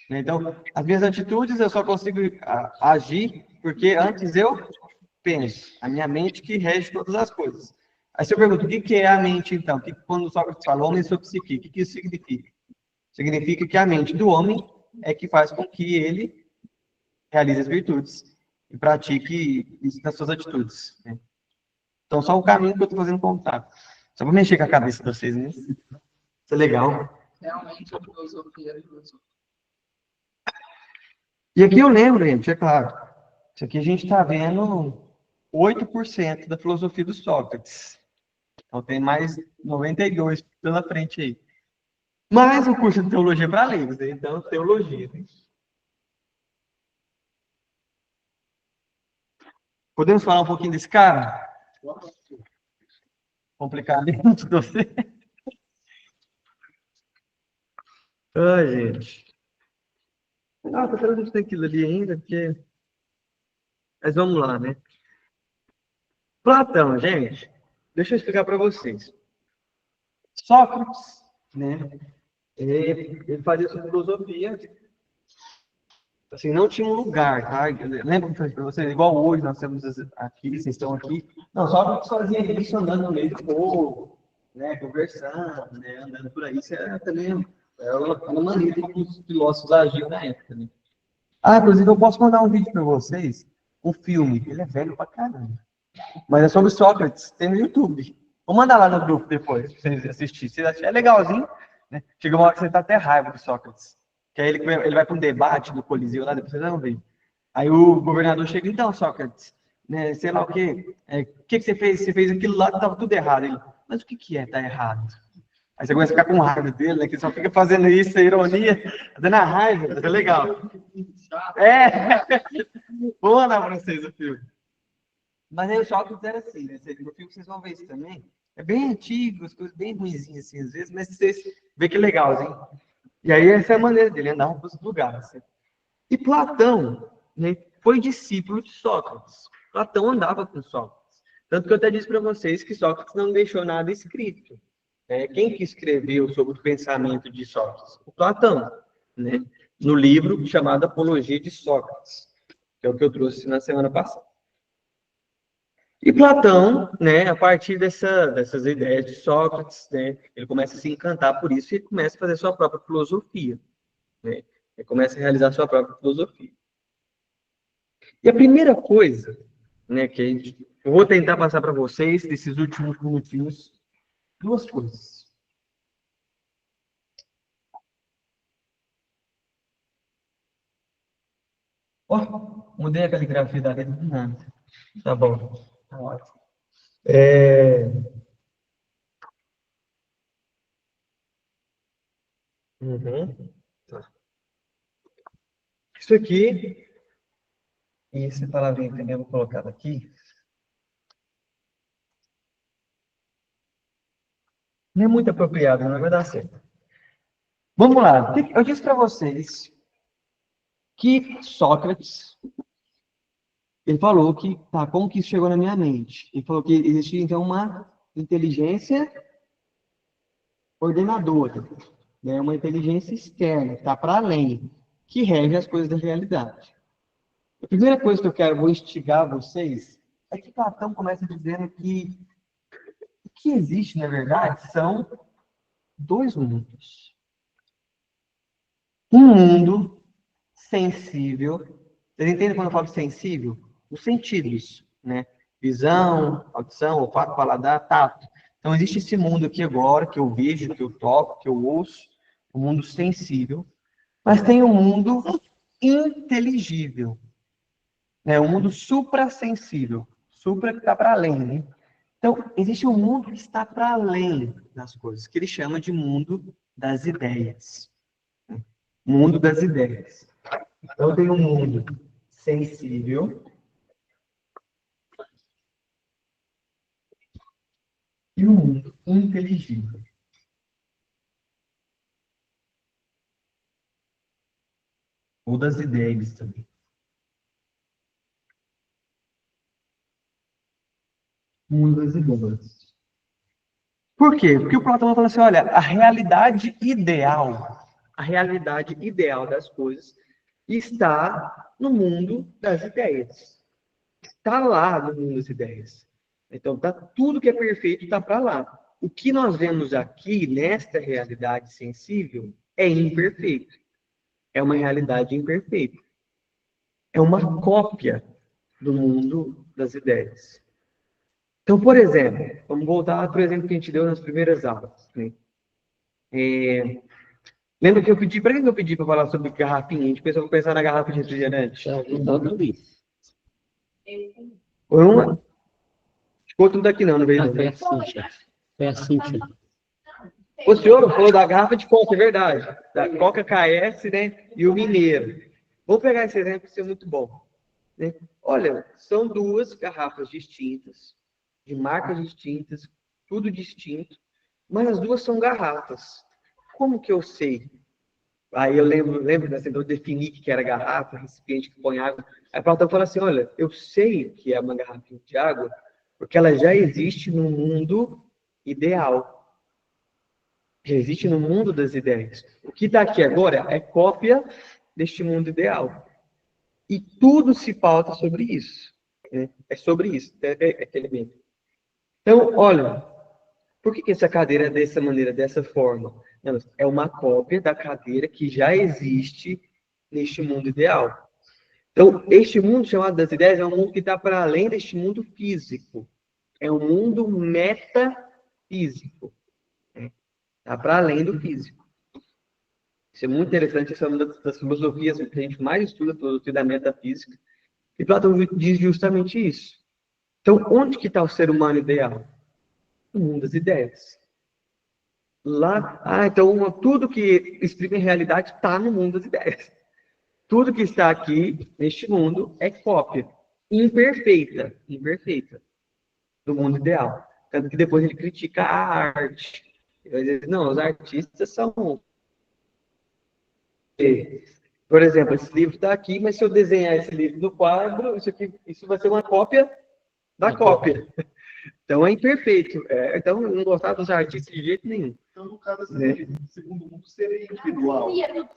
Então, as minhas atitudes eu só consigo agir porque antes eu penso. A minha mente que rege todas as coisas. Aí você pergunta, o que que é a mente, então? Quando Sócrates fala homem sua psique, o que que isso significa? Significa que a mente do homem é que faz com que ele realize as virtudes e pratique isso nas suas atitudes, né? Então, só o caminho que eu estou fazendo contato. Só para mexer com a cabeça de vocês, né? Isso é legal. Realmente a filosofia é filosofia. E aqui eu lembro, gente, é claro, isso aqui a gente está vendo 8% da filosofia do Sócrates. Então tem mais 92 pela frente aí. Mas o curso de teologia para leigos, né? Então teologia. Né? Podemos falar um pouquinho desse cara? Complicadamente pra você? Ai, gente. Ah, tô trazendo aquilo ali ainda, porque... Mas vamos lá, né? Platão, gente, deixa eu explicar para vocês. Sócrates, né? Ele fazia sua filosofia, assim, não tinha um lugar, tá? Lembra que eu falei para vocês? Igual hoje, nós temos aqui, vocês estão aqui. Não, Sócrates fazia isso andando no meio do povo, né? Conversando, né? Andando por aí. Isso era também uma maneira que os filósofos agiam na época, né? Ah, inclusive, eu posso mandar um vídeo para vocês, um filme. Ele é velho pra caramba. Mas é sobre Sócrates, tem no YouTube. Vou mandar lá no grupo depois, pra vocês assistirem. Se achar legalzinho, né? Chega uma hora que você tá até raiva do Sócrates. Que aí ele vai para um debate do Coliseu lá, depois vocês vão ver. Aí o governador chega, então, Sócrates, né, sei lá o quê, o que você fez? Você fez aquilo lá que estava tudo errado. Ele, mas o que é tá errado? Aí você começa a ficar com raiva dele, né, que ele só fica fazendo isso, a ironia, dando a raiva, é legal. Vou mandar para vocês o filme. Mas aí o Sócrates era assim, né? No filme vocês vão ver isso também. É bem antigo, as coisas bem ruinzinhas assim, às vezes, mas vocês vê que é legalzinho. E aí essa é a maneira dele, andar para os lugares. Assim. E Platão, né, foi discípulo de Sócrates. Platão andava com Sócrates. Tanto que eu até disse para vocês que Sócrates não deixou nada escrito. Quem que escreveu sobre o pensamento de Sócrates? O Platão, né? No livro chamado Apologia de Sócrates, que é o que eu trouxe na semana passada. E Platão, né, a partir dessas ideias de Sócrates, né, ele começa a se encantar por isso e começa a fazer sua própria filosofia. Né? Ele começa a realizar sua própria filosofia. E a primeira coisa, né, que eu vou tentar passar para vocês, desses últimos minutinhos, duas coisas. Mudei a caligrafia da letra do nada. Tá bom. Tá ótimo. Tá. Isso aqui, e essa palavrinha também eu vou colocar aqui. Não é muito apropriado, não vai dar certo. Vamos lá. Eu disse para vocês que Sócrates, ele falou que, tá, como que isso chegou na minha mente? Ele falou que existe, então, uma inteligência ordenadora, né? Uma inteligência externa, que está para além, que rege as coisas da realidade. A primeira coisa que vou instigar vocês, é que Platão começa dizendo que o que existe, na verdade, são dois mundos. Um mundo sensível. Vocês entendem quando eu falo sensível? Os sentidos, né? Visão, audição, olfato, paladar, tato. Então, existe esse mundo aqui agora, que eu vejo, que eu toco, que eu ouço, o mundo sensível. Mas tem um mundo inteligível, né? Um mundo suprassensível. Supra que está para além, né? Então, existe um mundo que está para além das coisas, que ele chama de mundo das ideias. Mundo das ideias. Então, tem um mundo sensível e um mundo inteligível. Ou das ideias também. Mundo das ideias. Por quê? Porque o Platão fala assim, olha, a realidade ideal das coisas está no mundo das ideias. Está lá no mundo das ideias. Então, tudo que é perfeito está para lá. O que nós vemos aqui, nesta realidade sensível, é imperfeito. É uma realidade imperfeita. É uma cópia do mundo das ideias. Então, por exemplo, vamos voltar para o exemplo que a gente deu nas primeiras aulas. Né? Lembra que eu pedi, para que eu pedi para falar sobre garrafinha? A gente pensar na garrafa de refrigerante. Foi uma? Ficou tudo aqui não veio. Foi a Cíntia. O senhor falou da garrafa de Coca, é verdade. Da Coca KS, né? E o Mineiro. Vou pegar esse exemplo, que é muito bom. Né? Olha, são duas garrafas distintas, de marcas distintas, tudo distinto, mas as duas são garrafas. Como que eu sei? Aí eu lembro dessa, então eu defini que era garrafa, recipiente que põe água. Aí Platão fala assim, olha, eu sei que é uma garrafinha de água, porque ela já existe no mundo ideal. Já existe no mundo das ideias. O que está aqui agora é cópia deste mundo ideal. E tudo se pauta sobre isso. Né? É sobre isso. É aquele mesmo. Então, olha, por que essa cadeira é dessa maneira, dessa forma? Não, é uma cópia da cadeira que já existe neste mundo ideal. Então, este mundo chamado das ideias é um mundo que está para além deste mundo físico. É um mundo metafísico. Está para além do físico. Isso é muito interessante, essa é uma das filosofias que a gente mais estuda, a filosofia da metafísica. E Platão diz justamente isso. Então, onde que está o ser humano ideal? No mundo das ideias. Lá, então tudo que exprime a realidade está no mundo das ideias. Tudo que está aqui, neste mundo, é cópia. Imperfeita do mundo ideal. Tanto que depois ele critica a arte. Ele vai dizer, não, os artistas são... Por exemplo, esse livro está aqui, mas se eu desenhar esse livro no quadro, isso vai ser uma cópia da cópia. Então é imperfeito. Então eu não gostava dos artistas de jeito nenhum. Então, no caso, assim, segundo mundo seria individual.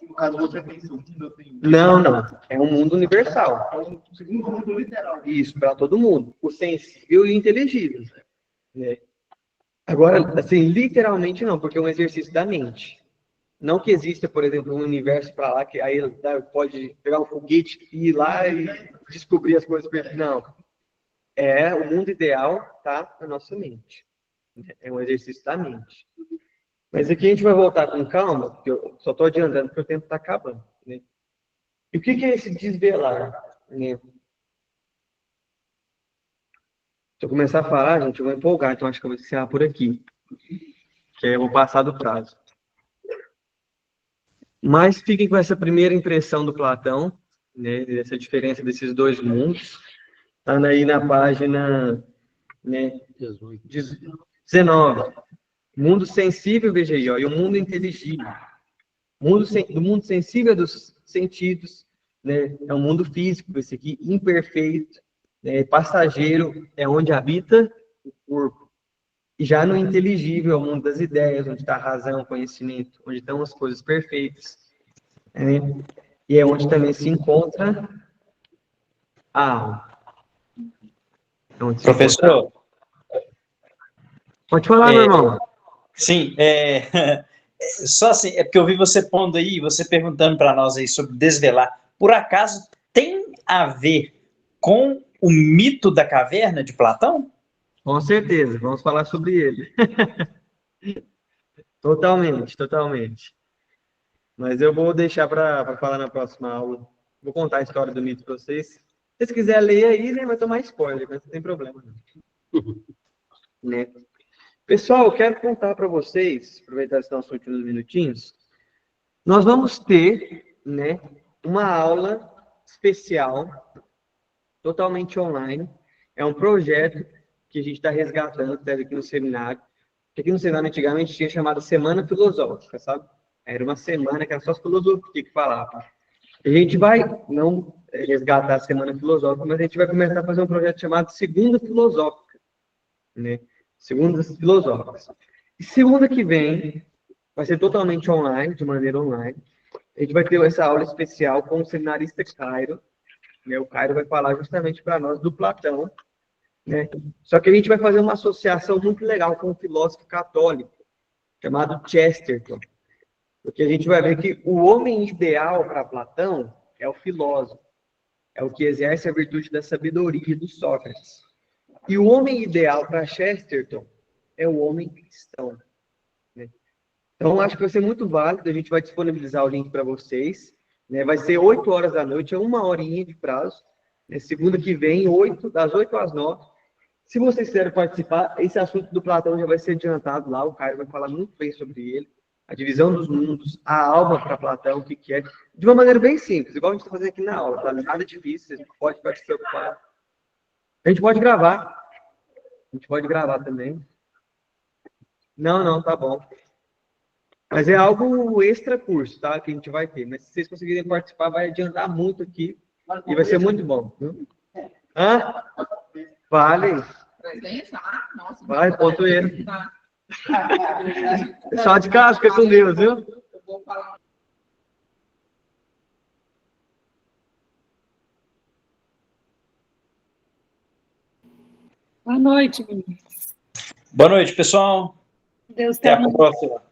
No caso, você tem seu mundo, eu tenho. Não. É um mundo universal. É um segundo mundo literal. Isso, para todo mundo. O sensível e o inteligível. Né? Agora, assim, literalmente não, porque é um exercício da mente. Não que exista, por exemplo, um universo para lá, que aí pode pegar um foguete e ir lá e descobrir as coisas perfeitas. Não. O mundo ideal está na nossa mente. É um exercício da mente. Mas aqui a gente vai voltar com calma, porque eu só estou adiantando porque o tempo está acabando. Né? E o que é esse desvelar? Né? Se eu começar a falar, gente, eu vou empolgar, então acho que eu vou encerrar por aqui. Que aí eu vou passar do prazo. Mas fiquem com essa primeira impressão do Platão, né, dessa diferença desses dois mundos. Está aí na página, né, 19. Mundo sensível, veja aí, ó, e o mundo inteligível. Do mundo sensível dos sentidos, né, é um mundo físico, esse aqui, imperfeito, né, passageiro, é onde habita o corpo. E já no inteligível, é o mundo das ideias, onde está a razão, o conhecimento, onde estão as coisas perfeitas. Né? E é onde também se encontra a alma. Professor? Pode falar, meu irmão. Sim, só assim, é porque eu vi você pondo aí, você perguntando para nós aí sobre desvelar. Por acaso, tem a ver com o mito da caverna de Platão? Com certeza, vamos falar sobre ele. Totalmente. Mas eu vou deixar para falar na próxima aula. Vou contar a história do mito para vocês. Se vocês quiserem ler aí, né, vai tomar spoiler, mas não tem problema. Né? Pessoal, eu quero contar para vocês, aproveitar esses nossos últimos minutinhos, nós vamos ter, né, uma aula especial, totalmente online. É um projeto que a gente está resgatando, que teve aqui no seminário. Que aqui no seminário, antigamente, tinha chamado Semana Filosófica, sabe? Era uma semana que era só filosofia que falava. A gente vai, não resgatar a Semana Filosófica, mas a gente vai começar a fazer um projeto chamado Segunda Filosófica. Né? Segundas Filosóficas. E segunda que vem, vai ser totalmente online, de maneira online. A gente vai ter essa aula especial com o seminarista Cairo. Né? O Cairo vai falar justamente para nós do Platão, né? Só que a gente vai fazer uma associação muito legal com um filósofo católico, chamado Chesterton. Porque a gente vai ver que o homem ideal para Platão é o filósofo, é o que exerce a virtude da sabedoria do Sócrates. E o homem ideal para Chesterton é o homem cristão, né? Então, acho que vai ser muito válido, a gente vai disponibilizar o link para vocês, né? Vai ser 8 horas da noite, é 1 horinha de prazo, né? Segunda que vem, das 8 às 9. Se vocês quiserem participar, esse assunto do Platão já vai ser adiantado lá, o Caio vai falar muito bem sobre ele, a divisão dos mundos, a alma para Platão, o que é, de uma maneira bem simples, igual a gente está fazendo aqui na aula, tá? Nada difícil, você pode ficar se preocupado. A gente pode gravar também. Não, tá bom. Mas é algo extra curso, tá? Que a gente vai ter. Mas se vocês conseguirem participar, vai adiantar muito aqui e vai ser muito bom. Viu? Hã? Vale. Vai, ponto ele. Pessoal de casa, fica com Deus, viu? Boa noite, meninas. Boa noite, pessoal. Deus Até a tenha próxima.